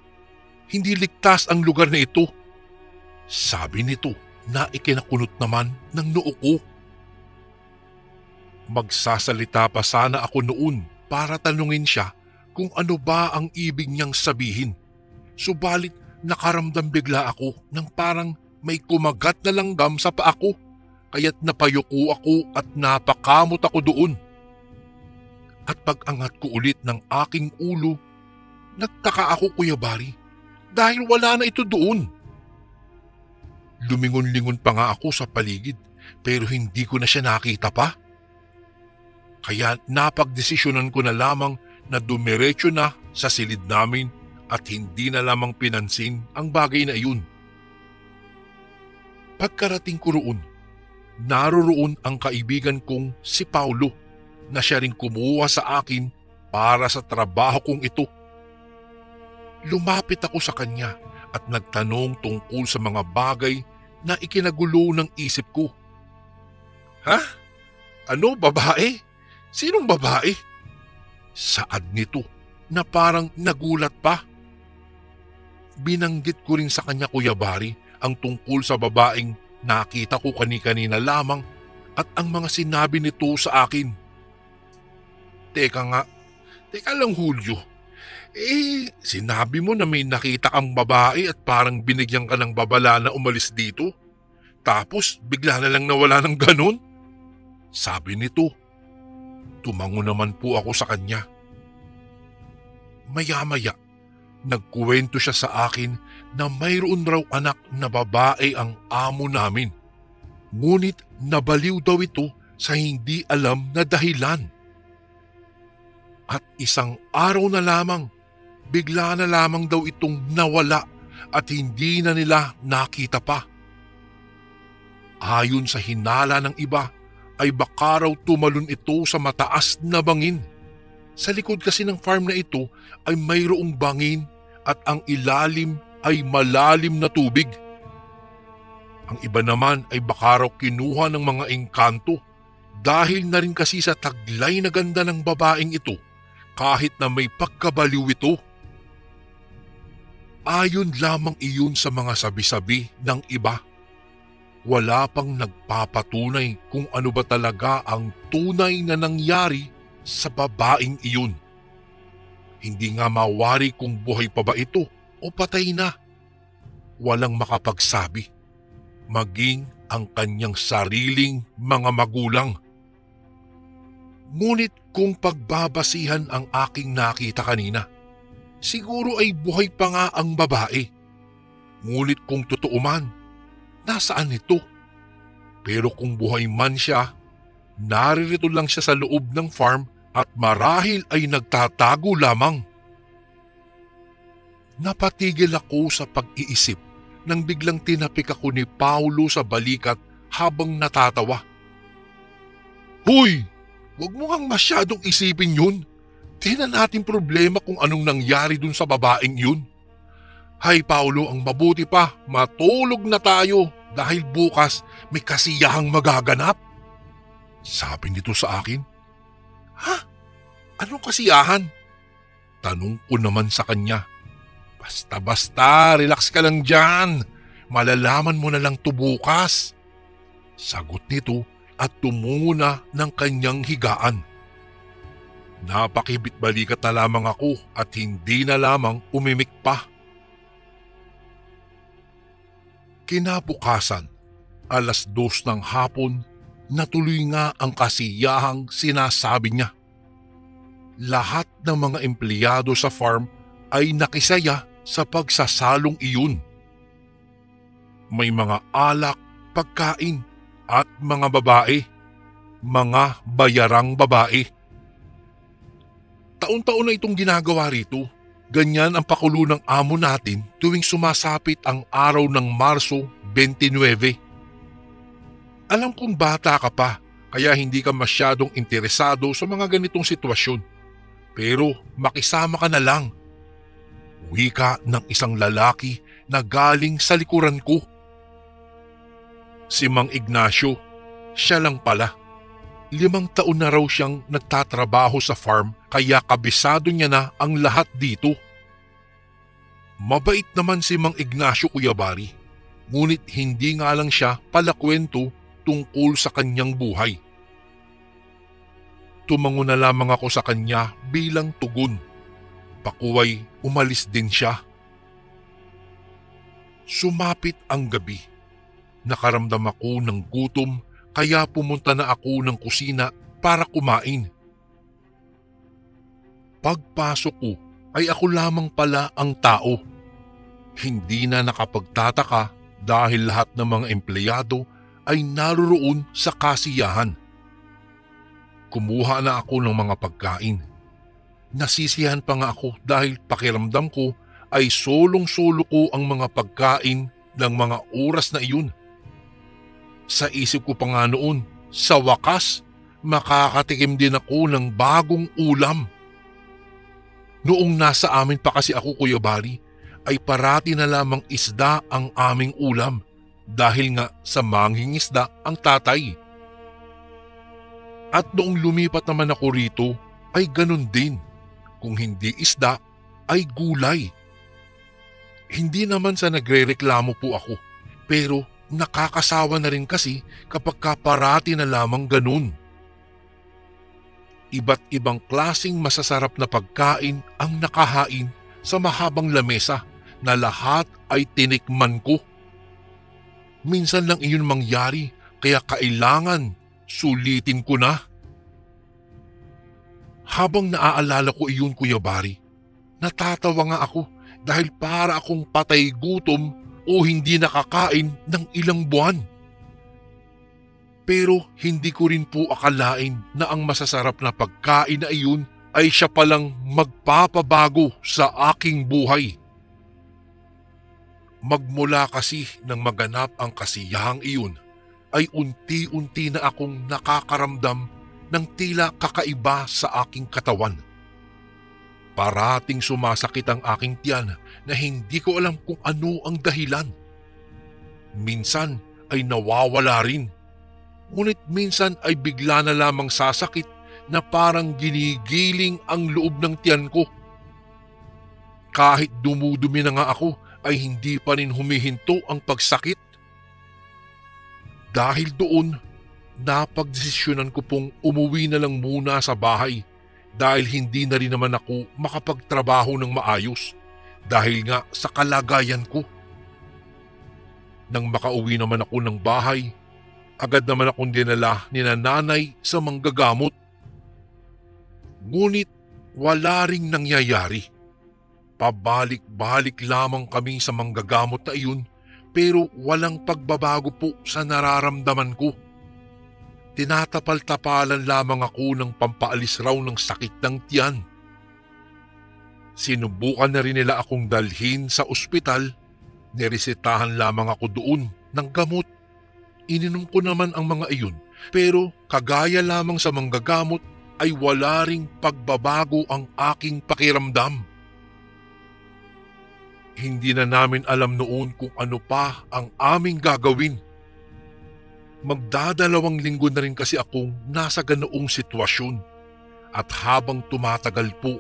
Speaker 1: Hindi ligtas ang lugar na ito. Sabi nito na ikinakunot naman ng noo ko. Magsasalita pa sana ako noon para tanungin siya kung ano ba ang ibig niyang sabihin. Subalit nakaramdam bigla ako ng parang may kumagat na langgam sa paa ko, kaya't napayuko ako at napakamot ako doon. At pag-angat ko ulit ng aking ulo, nagtaka ako, Kuya Bari, dahil wala na ito doon. Lumingon-lingon pa nga ako sa paligid pero hindi ko na siya nakita pa. Kaya napagdesisyonan ko na lamang na dumiretso na sa silid namin at hindi na lamang pinansin ang bagay na iyon. Pagkarating ko roon, naroroon ang kaibigan kong si Paulo na siya rin kumuha sa akin para sa trabaho kong ito. Lumapit ako sa kanya at nagtanong tungkol sa mga bagay na ikinagulo ng isip ko. Ha? Ano, babae? Sinong babae? Saad nito na parang nagulat pa. Binanggit ko rin sa kanya, Kuya Bari, ang tungkol sa babaeng nakita ko kani-kanina lamang at ang mga sinabi nito sa akin. Teka lang Julio. Sinabi mo na may nakita kang babae at parang binigyan ka ng babala na umalis dito. Tapos bigla na lang nawala ng ganun? Sabi nito. Tumango naman po ako sa kanya. Maya-maya, nagkuwento siya sa akin na mayroon raw anak na babae ang amo namin. Ngunit nabaliw daw ito sa hindi alam na dahilan. At isang araw na lamang, bigla na lamang daw itong nawala at hindi na nila nakita pa. Ayon sa hinala ng iba, ay baka raw tumalon ito sa mataas na bangin. Sa likod kasi ng farm na ito ay mayroong bangin at ang ilalim ay malalim na tubig. Ang iba naman ay baka raw kinuha ng mga engkanto dahil na rin kasi sa taglay na ganda ng babaeng ito kahit na may pagkabaliw ito. Ayon lamang iyon sa mga sabi-sabi ng iba. Wala pang nagpapatunay kung ano ba talaga ang tunay na nangyari sa babaeng iyon. Hindi nga mawari kung buhay pa ba ito o patay na. Walang makapagsabi, maging ang kanyang sariling mga magulang. Ngunit kung pagbabasihan ang aking nakita kanina, siguro ay buhay pa nga ang babae. Ngunit kung totoo man, nasaan ito? Pero kung buhay man siya, naririto lang siya sa loob ng farm at marahil ay nagtatago lamang. Napatigil ako sa pag-iisip nang biglang tinapik ako ni Paulo sa balikat habang natatawa. Hoy! Huwag mo kang masyadong isipin yun. Di na natin problema kung anong nangyari dun sa babaeng yun. Hay Paulo, ang mabuti pa, matulog na tayo dahil bukas may kasiyahang magaganap. Sabi nito sa akin. Ha? Anong kasiyahan? Tanong ko naman sa kanya. Basta, relax ka lang dyan. Malalaman mo na lang to bukas. Sagot nito at tumungo na ng kanyang higaan. Napakibit balikat na lamang ako at hindi na lamang umimik pa. Kinabukasan, 2:00 ng hapon, natuloy nga ang kasiyahang sinasabi niya. Lahat ng mga empleyado sa farm ay nakisaya sa pagsasalong iyon. May mga alak, pagkain at mga babae, mga bayarang babae. Taon-taon na itong ginagawa rito. Ganyan ang pakulo ng amo natin tuwing sumasapit ang araw ng Marso 29. Alam kong bata ka pa, kaya hindi ka masyadong interesado sa mga ganitong sitwasyon. Pero makisama ka na lang. Wika ng isang lalaki na galing sa likuran ko. Si Mang Ignacio, siya lang pala. 5 taon na raw siyang nagtatrabaho sa farm kaya kabisado niya na ang lahat dito. Mabait naman si Mang Ignacio, Kuya Bari. Ngunit hindi nga lang siya palakwento tungkol sa kanyang buhay. Tumango na lamang ako sa kanya bilang tugon. Pakuway umalis din siya. Sumapit ang gabi. Nakaramdam ako ng gutom kaya pumunta na ako ng kusina para kumain. Pagpasok ko ay ako lamang pala ang tao. Hindi na nakapagtataka dahil lahat ng mga empleyado ay naroon sa kasiyahan. Kumuha na ako ng mga pagkain. Nasisiyahan pa nga ako dahil pakiramdam ko ay solong-solo ko ang mga pagkain ng mga oras na iyon. Sa isip ko pa nga noon, sa wakas, makakatikim din ako ng bagong ulam. Noong nasa amin pa kasi ako, Kuya Bari, ay parati na lamang isda ang aming ulam dahil nga sa manghingisda ang tatay. At noong lumipat naman ako rito ay ganun din. Kung hindi isda ay gulay. Hindi naman sa nagrereklamo po ako, pero nakakasawa na rin kasi kapag parati na lamang ganun. Iba't ibang klasing masasarap na pagkain ang nakahain sa mahabang lamesa na lahat ay tinikman ko. Minsan lang iyon mangyari kaya kailangan sulitin ko na. Habang naaalala ko iyon, Kuya Bari, natatawa nga ako dahil para akong patay gutom o hindi nakakain ng ilang buwan. Pero hindi ko rin po akalain na ang masasarap na pagkain na iyon ay siya palang magpapabago sa aking buhay. Magmula kasi nang maganap ang kasiyahang iyon, ay unti-unti na akong nakakaramdam ng tila kakaiba sa aking katawan. Parating sumasakit ang aking tiyan na hindi ko alam kung ano ang dahilan. Minsan ay nawawala rin. Ngunit minsan ay bigla na lamang sasakit na parang ginigiling ang loob ng tiyan ko. Kahit dumudumi na nga ako ay hindi pa rin humihinto ang pagsakit. Dahil doon, napagdesisyonan ko pong umuwi na lang muna sa bahay dahil hindi na rin naman ako makapagtrabaho ng maayos dahil nga sa kalagayan ko. Nang makauwi naman ako ng bahay, agad naman akong dinala ni nanay sa manggagamot. Ngunit wala ring nangyayari. Pabalik-balik lamang kami sa manggagamot na iyon pero walang pagbabago po sa nararamdaman ko. Tinatapal-tapalan lamang ako ng pampaalis raw ng sakit ng tiyan. Sinubukan na rin nila akong dalhin sa ospital. Niresetahan lamang ako doon ng gamot. Ininom ko naman ang mga iyon pero kagaya lamang sa manggagamot ay wala ring pagbabago ang aking pakiramdam. Hindi na namin alam noon kung ano pa ang aming gagawin. Magdadalawang linggo na rin kasi akong nasa ganoong sitwasyon at habang tumatagal po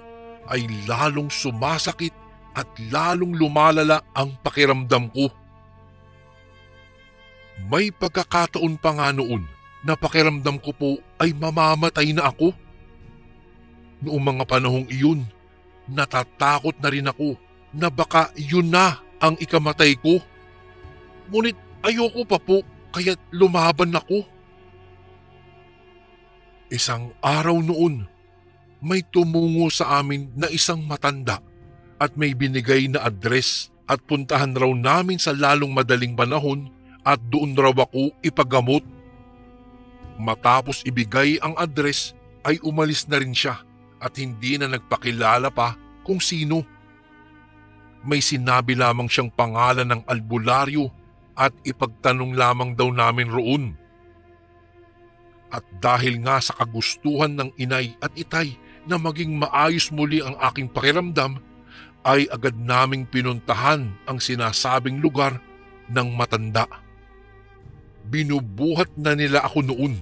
Speaker 1: ay lalong sumasakit at lalong lumalala ang pakiramdam ko. May pagkakataon pa nga noon na pakiramdam ko po ay mamamatay na ako. Noong mga panahong iyon, natatakot na rin ako na baka yun na ang ikamatay ko. Ngunit ayoko pa po kaya't lumaban ako. Isang araw noon, may tumungo sa amin na isang matanda at may binigay na address at puntahan raw namin sa lalong madaling panahon at doon raw ako ipagamot. Matapos ibigay ang address ay umalis na rin siya at hindi na nagpakilala pa kung sino. May sinabi lamang siyang pangalan ng albularyo at ipagtanong lamang daw namin roon. At dahil nga sa kagustuhan ng inay at itay na maging maayos muli ang aking pakiramdam, ay agad naming pinuntahan ang sinasabing lugar ng matanda. Binubuhat na nila ako noon,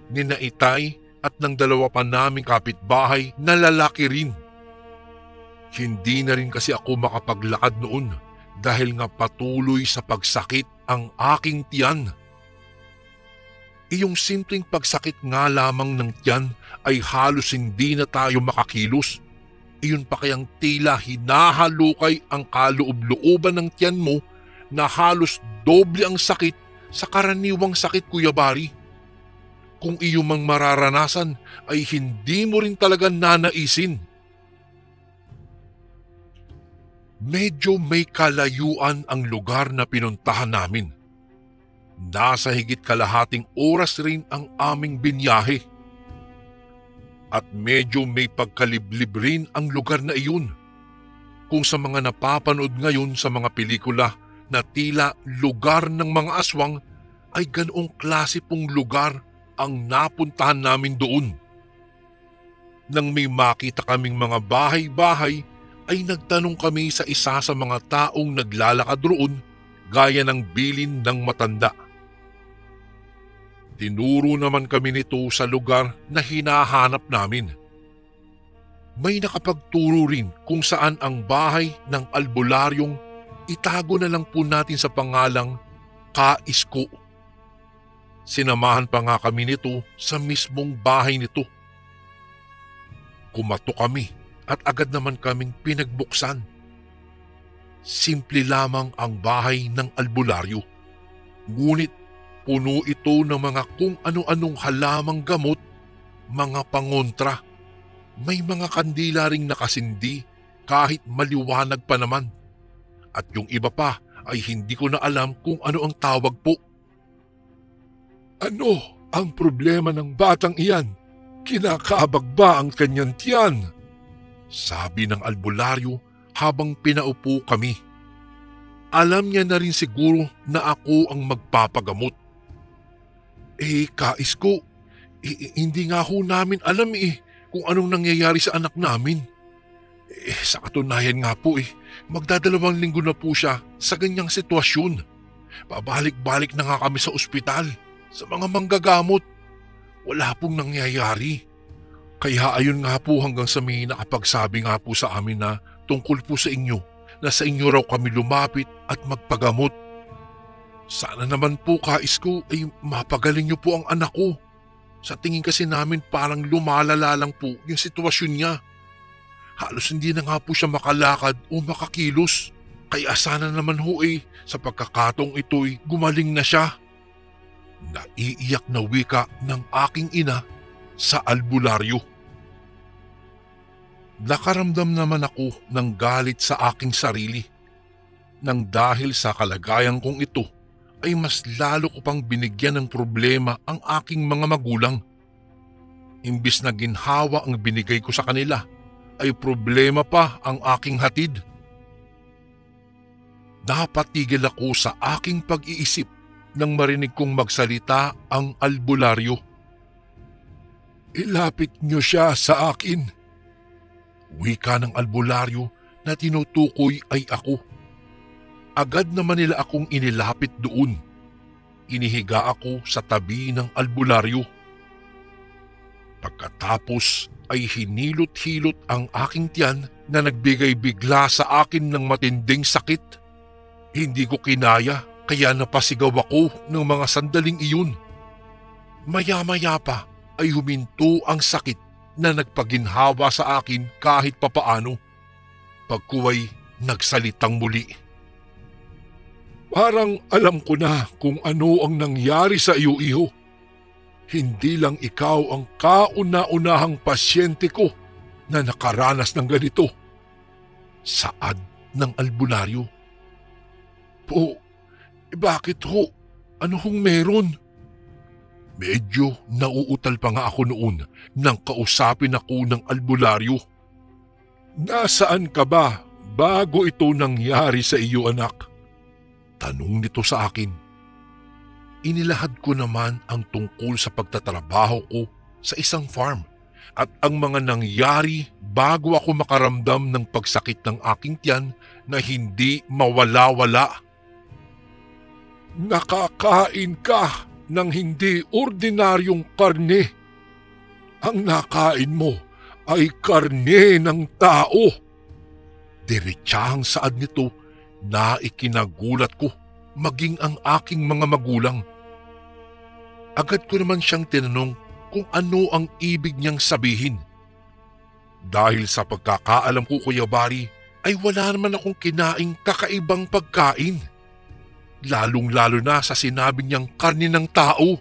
Speaker 1: nina itay at ng dalawa pa naming kapitbahay na lalaki rin. Hindi na rin kasi ako makapaglakad noon dahil nga patuloy sa pagsakit ang aking tiyan. Iyong simpleng pagsakit nga lamang ng tiyan ay halos hindi na tayo makakilos. Iyon pa kayang tila hinahalukay ang kaloob-looban ng tiyan mo na halos doble ang sakit sa karaniwang sakit, Kuya Bari. Kung iyo mang mararanasan ay hindi mo rin talaga nanaisin. Medyo may kalayuan ang lugar na pinuntahan namin. Nasa higit kalahating oras rin ang aming binyahe. At medyo may pagkaliblib rin ang lugar na iyon. Kung sa mga napapanood ngayon sa mga pelikula na tila lugar ng mga aswang, ay ganoong klase pong lugar ang napuntahan namin doon. Nang may makita kaming mga bahay-bahay, ay nagtanong kami sa isa sa mga taong naglalakad roon gaya ng bilin ng matanda. Tinuro naman kami nito sa lugar na hinahanap namin. May nakapagturo rin kung saan ang bahay ng albularyong itago na lang po natin sa pangalang Kaisko. Sinamahan pa nga kami nito sa mismong bahay nito. Kumato kami at agad naman kaming pinagbuksan. Simple lamang ang bahay ng albularyo. Ngunit puno ito ng mga kung ano-anong halamang gamot, mga pangontra. May mga kandila ring nakasindi kahit maliwanag pa naman. At yung iba pa ay hindi ko na alam kung ano ang tawag po. Ano ang problema ng batang iyan? Kinakabag ba ang kanyang tiyan? Sabi ng albularyo habang pinaupo kami. Alam niya na rin siguro na ako ang magpapagamot. Kaisko, hindi nga ho namin alam kung anong nangyayari sa anak namin. Sa katunayan nga po magdadalawang linggo na po siya sa ganyang sitwasyon. Pabalik-balik na nga kami sa ospital, sa mga manggagamot. Wala pong nangyayari. Kaya ayun nga po hanggang sa may nakapagsabi nga po sa amin na tungkol po sa inyo, na sa inyo raw kami lumapit at magpagamot. Sana naman po kais ko ay mapagaling niyo po ang anak ko. Sa tingin kasi namin parang lumalala lang po yung sitwasyon niya. Halos hindi na nga po siya makalakad o makakilos. Kaya sana naman ho sa pagkakataong ito'y gumaling na siya. Naiiyak na wika ng aking ina sa albularyo. Nakaramdam naman ako ng galit sa aking sarili. Nang dahil sa kalagayan kong ito ay mas lalo ko pang binigyan ng problema ang aking mga magulang. Imbis na ginhawa ang binigay ko sa kanila, ay problema pa ang aking hatid. Napatigil ako sa aking pag-iisip nang marinig kong magsalita ang albularyo. "Ilapit niyo siya sa akin." Wika ng albularyo na tinutukoy ay ako. Agad naman nila akong inilapit doon. Inihiga ako sa tabi ng albularyo. Pagkatapos ay hinilot-hilot ang aking tiyan na nagbigay bigla sa akin ng matinding sakit. Hindi ko kinaya kaya napasigaw ako ng mga sandaling iyon. Maya-maya pa ay huminto ang sakit na nagpaginhawa sa akin kahit papaano. Pagkuway nagsalitang muli. "Parang alam ko na kung ano ang nangyari sa iyo, iho. Hindi lang ikaw ang kauna-unahang pasyente ko na nakaranas ng ganito." Saad ng albularyo. "Po, bakit ho? Ano hong meron?" Medyo nauutal pa nga ako noon nang kausapin ako ng albularyo. "Nasaan ka ba bago ito nangyari sa iyo, anak?" Tanong nito sa akin. Inilahad ko naman ang tungkol sa pagtatrabaho ko sa isang farm at ang mga nangyari bago ako makaramdam ng pagsakit ng aking tiyan na hindi mawala-wala. "Nakakain ka ng hindi ordinaryong karne. Ang nakain mo ay karne ng tao." Diretsahang saad nito na ikinagulat ko maging ang aking mga magulang. Agad ko naman siyang tinanong kung ano ang ibig niyang sabihin. Dahil sa pagkakaalam ko, Kuya Bari, ay wala naman akong kinaing kakaibang pagkain. Lalong-lalo na sa sinabi niyang karne ng tao.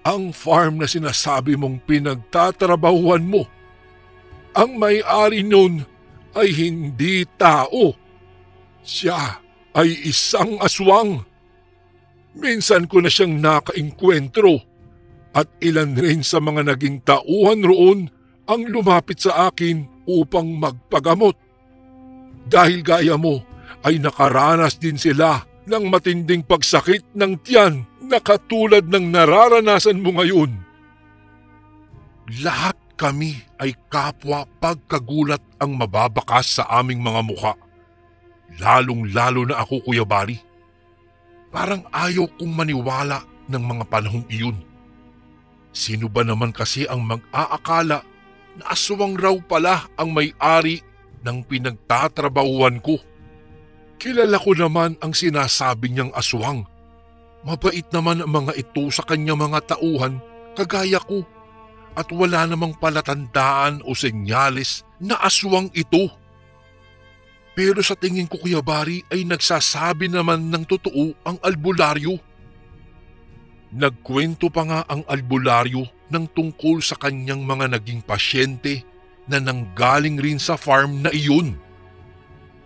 Speaker 1: "Ang farm na sinasabi mong pinagtatrabahuan mo, ang may-ari nun ay hindi tao. Siya ay isang aswang. Minsan ko na siyang nakaengkwentro at ilan rin sa mga naging tauhan roon ang lumapit sa akin upang magpagamot. Dahil gaya mo, ay nakaranas din sila ng matinding pagsakit ng tiyan na katulad ng nararanasan mo ngayon." Lahat kami ay kapwa pagkagulat ang mababakas sa aming mga mukha. Lalong-lalo na ako, Kuya Bari. Parang ayaw kong maniwala ng mga panahong iyon. Sino ba naman kasi ang mag-aakala na aswang raw pala ang may-ari ng pinagtatrabahuan ko? Kilala ko naman ang sinasabi niyang aswang. Mabait naman ang mga ito sa kanyang mga tauhan kagaya ko at wala namang palatandaan o senyales na aswang ito. Pero sa tingin ko, Kuya Bari, ay nagsasabi naman ng totoo ang albularyo. Nagkwento pa nga ang albularyo ng tungkol sa kanyang mga naging pasyente na nanggaling rin sa farm na iyon.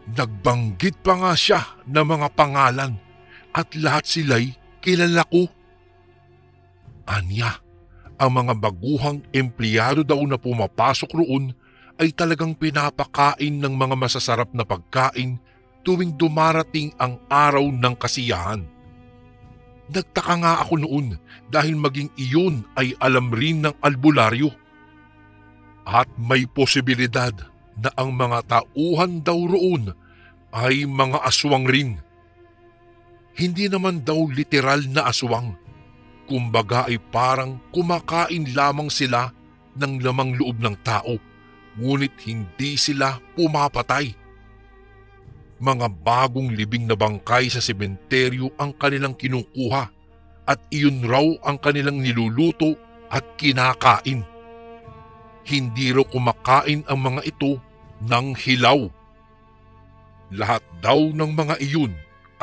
Speaker 1: Nagbanggit pa nga siya ng mga pangalan at lahat sila'y kilala ko. Anya, ang mga baguhang empleyado daw na pumapasok roon ay talagang pinapakain ng mga masasarap na pagkain tuwing dumarating ang araw ng kasiyahan. Nagtaka nga ako noon dahil maging iyon ay alam rin ng albularyo. At may posibilidad na ang mga tauhan daw roon ay mga aswang rin. Hindi naman daw literal na aswang. Kumbaga ay parang kumakain lamang sila ng lamang loob ng tao, ngunit hindi sila pumapatay. Mga bagong libing na bangkay sa sementeryo ang kanilang kinukuha at iyon raw ang kanilang niluluto at kinakain. Hindi raw kumakain ang mga ito ng hilaw. Lahat daw ng mga iyon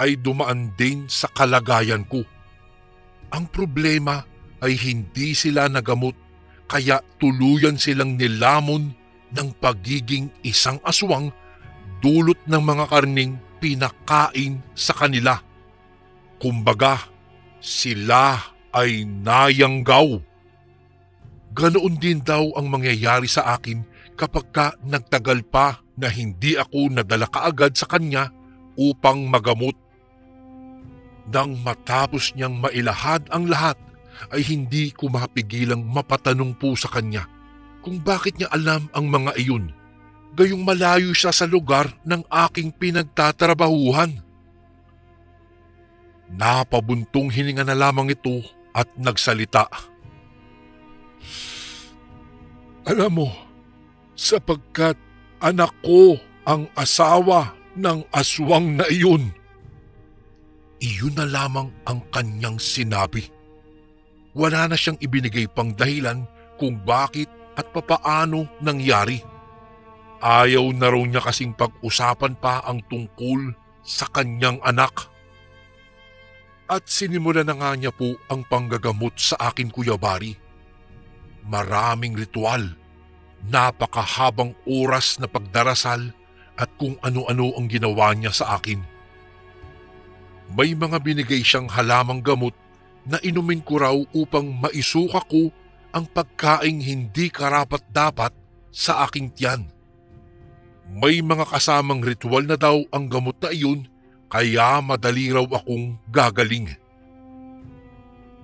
Speaker 1: ay dumaan din sa kalagayan ko. Ang problema ay hindi sila nagamot, kaya tuluyan silang nilamon ng pagiging isang aswang dulot ng mga karning pinakain sa kanila. Kumbaga, sila ay nayanggaw. Ganoon din daw ang mangyayari sa akin kapag nagtagal pa na hindi ako nadala kaagad sa kanya upang magamot. Nang matapos niyang mailahad ang lahat, ay hindi ko mapigilang mapatanong po sa kanya kung bakit niya alam ang mga iyon, gayong malayo siya sa lugar ng aking pinagtatrabahuhan. Napabuntong hininga na lamang ito at nagsalita. Alam mo, sapagkat anak ko ang asawa ng aswang na iyon. Iyon na lamang ang kanyang sinabi. Wala na siyang ibinigay pang dahilan kung bakit at papaano nangyari. Ayaw na raw niya kasing pag-usapan pa ang tungkol sa kanyang anak. At sinimula na nga niya po ang panggagamot sa akin, Kuya Bari. Maraming ritual, napakahabang oras na pagdarasal at kung ano-ano ang ginawa niya sa akin. May mga binigay siyang halamang gamot na inumin ko raw upang maisuka ko ang pagkaing hindi karapat-dapat sa aking tiyan. May mga kasamang ritual na daw ang gamot na iyon, kaya madali raw akong gagaling.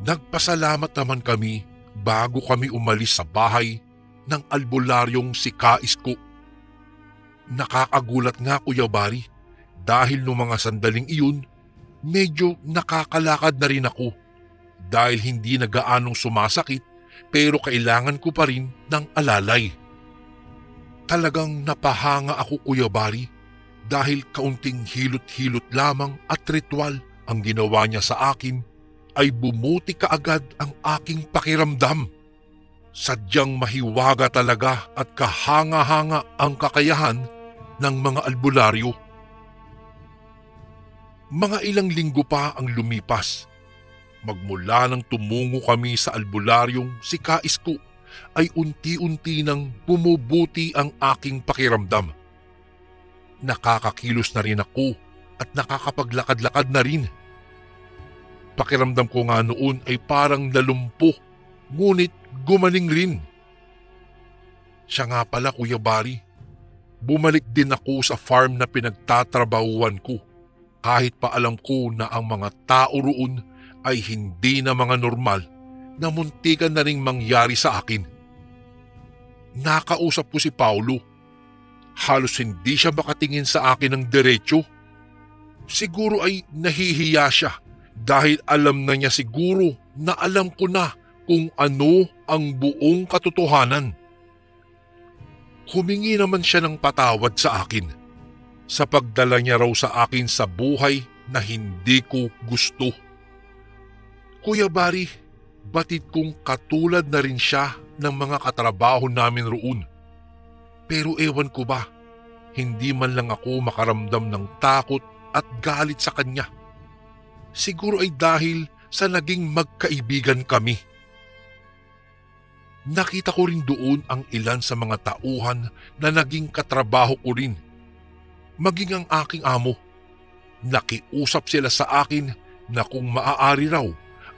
Speaker 1: Nagpasalamat naman kami bago kami umalis sa bahay ng albularyong si Kaisko. Nakakagulat nga, Kuya Bari, dahil nung mga sandaling iyon, medyo nakakalakad na rin ako dahil hindi na gaanong sumasakit pero kailangan ko pa rin ng alalay. Talagang napahanga ako, Kuya Bari, dahil kaunting hilot-hilot lamang at ritual ang ginawa niya sa akin ay bumuti kaagad ang aking pakiramdam. Sadyang mahiwaga talaga at kahanga-hanga ang kakayahan ng mga albularyo. Mga ilang linggo pa ang lumipas. Magmula nang tumungo kami sa albularyong si Kaisko ay unti-unti nang bumubuti ang aking pakiramdam. Nakakakilos na rin ako at nakakapaglakad-lakad na rin. Pakiramdam ko nga noon ay parang nalumpo, ngunit gumaling rin. Siya nga pala, Kuya Bari, bumalik din ako sa farm na pinagtatrabahuan ko kahit pa alam ko na ang mga tao roon ay hindi na mga normal na muntikan na ring mangyari sa akin. Nakausap ko si Paulo. Halos hindi siya makatingin sa akin ng diretso. Siguro ay nahihiya siya dahil alam na niya siguro na alam ko na kung ano ang buong katotohanan. Humingi naman siya ng patawad sa akin sa pagdala niya raw sa akin sa buhay na hindi ko gusto. Kuya Bari, batid kong katulad na rin siya ng mga katrabaho namin roon. Pero ewan ko ba, hindi man lang ako makaramdam ng takot at galit sa kanya. Siguro ay dahil sa naging magkaibigan kami. Nakita ko rin doon ang ilan sa mga tauhan na naging katrabaho ko rin. Maging ang aking amo. Nakiusap sila sa akin na kung maaari raw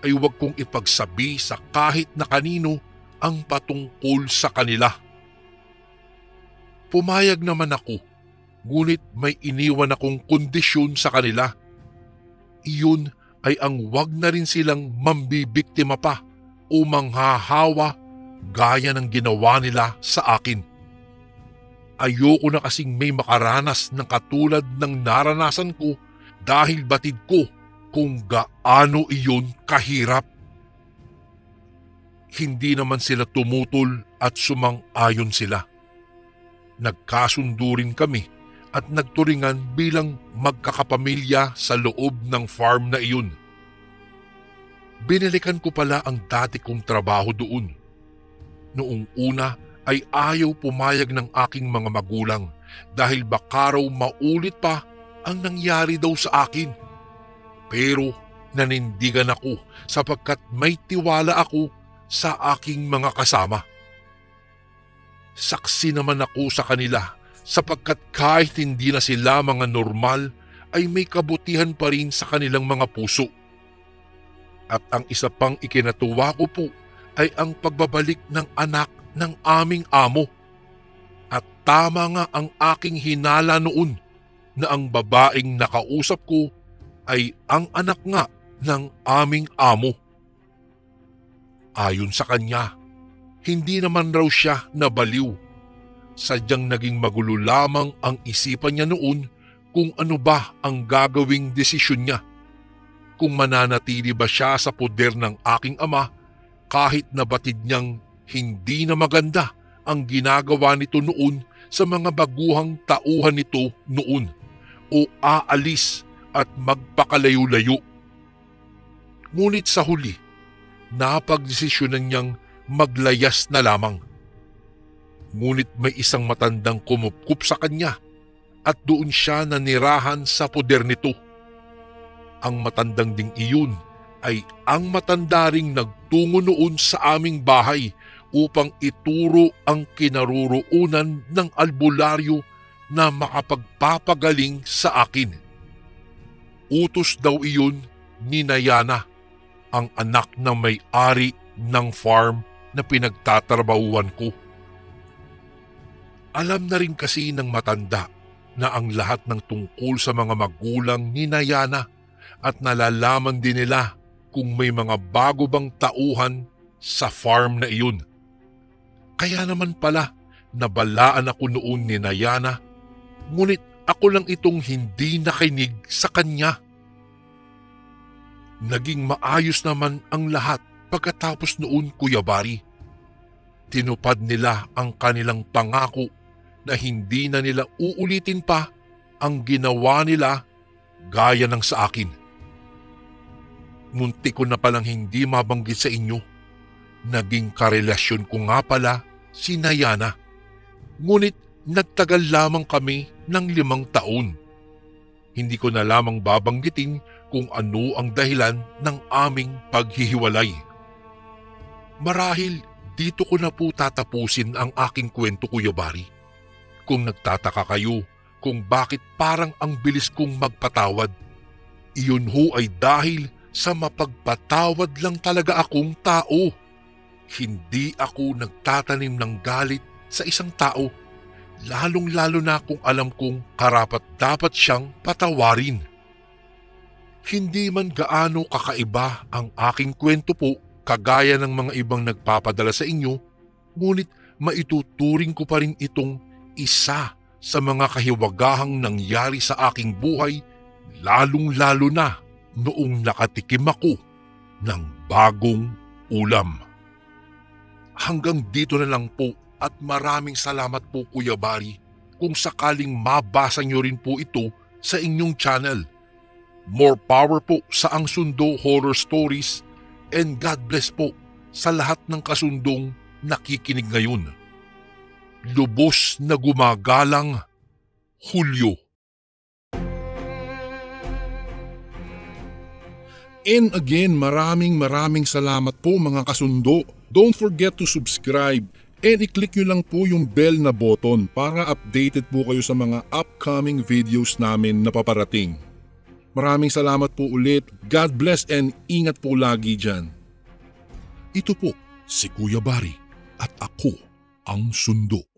Speaker 1: ay huwag kong ipagsabi sa kahit na kanino ang patungkol sa kanila. Pumayag naman ako, ngunit may iniwan akong kondisyon sa kanila. Iyon ay ang wag na rin silang mambibiktima pa o manghahawa gaya ng ginawa nila sa akin. Ayoko na kasing may makaranas ng katulad ng naranasan ko dahil batid ko kung gaano iyon kahirap. Hindi naman sila tumutol at sumang-ayon sila. Nagkasundo rin kami at nagturingan bilang magkakapamilya sa loob ng farm na iyon. Binalikan ko pala ang dati kong trabaho doon. Noong una ay ayaw pumayag ng aking mga magulang dahil baka raw maulit pa ang nangyari daw sa akin. Pero nanindigan ako sapagkat may tiwala ako sa aking mga kasama. Saksi naman ako sa kanila sapagkat kahit hindi na sila mga normal ay may kabutihan pa rin sa kanilang mga puso. At ang isa pang ikinatuwa ko po ay ang pagbabalik ng anak ng aming amo. At tama nga ang aking hinala noon na ang babaeng nakausap ko ay ang anak nga ng aming amo. Ayon sa kanya, hindi naman raw siya nabaliw. Sadyang naging magulo lamang ang isipan niya noon kung ano ba ang gagawing desisyon niya. Kung mananatili ba siya sa poder ng aking ama kahit nabatid niyang hindi na maganda ang ginagawa nito noon sa mga baguhang tauhan nito noon o aalis at magpakalayo-layo. Ngunit sa huli, napagdesisyonan niyang maglayas na lamang. Ngunit may isang matandang kumupkup sa kanya at doon siya nanirahan sa poder nito. Ang matandang ding iyon ay ang matanda ring nagtungo noon sa aming bahay upang ituro ang kinaroroonan ng albularyo na makapagpapagaling sa akin. Utos daw iyon ni Nayana, ang anak ng may-ari ng farm na pinagtatrabahuan ko. Alam na rin kasi ng matanda na ang lahat ng tungkol sa mga magulang ni Nayana at nalalaman din nila kung may mga bago bang tauhan sa farm na iyon. Kaya naman pala nabalaan ako noon ni Nayana, ngunit ako lang itong hindi nakinig sa kanya. Naging maayos naman ang lahat pagkatapos noon, Kuya Bari. Tinupad nila ang kanilang pangako na hindi na nila uulitin pa ang ginawa nila gaya ng sa akin. Munti ko na palang hindi mabanggit sa inyo. Naging karelasyon ko nga pala si Nayana. Ngunit nagtagal lamang kami ng 5 taon. Hindi ko na lamang babanggitin kung ano ang dahilan ng aming paghihiwalay. Marahil dito ko na po tatapusin ang aking kwento, Kuya Bari. Kung nagtataka kayo kung bakit parang ang bilis kong magpatawad, iyon ho ay dahil sa mapagpatawad lang talaga akong tao. Hindi ako nagtatanim ng galit sa isang tao, lalong-lalo na kung alam kong karapat-dapat siyang patawarin. Hindi man gaano kakaiba ang aking kwento po kagaya ng mga ibang nagpapadala sa inyo, ngunit maituturing ko pa rin itong isa sa mga kahiwagahang nangyari sa aking buhay, lalong-lalo na noong nakatikim ako ng bagong ulam. Hanggang dito na lang po at maraming salamat po, Kuya Bari, kung sakaling mabasa nyo rin po ito sa inyong channel. More power po sa Ang Sundo Horror Stories and God bless po sa lahat ng kasundong nakikinig ngayon. Lubos na gumagalang, Hulyo.
Speaker 2: And again, maraming salamat po mga kasundo. Don't forget to subscribe and i-click nyo lang po yung bell na button para updated po kayo sa mga upcoming videos namin na paparating. Maraming salamat po ulit. God bless and ingat po lagi dyan. Ito po si Kuya Bari at ako ang Sundo.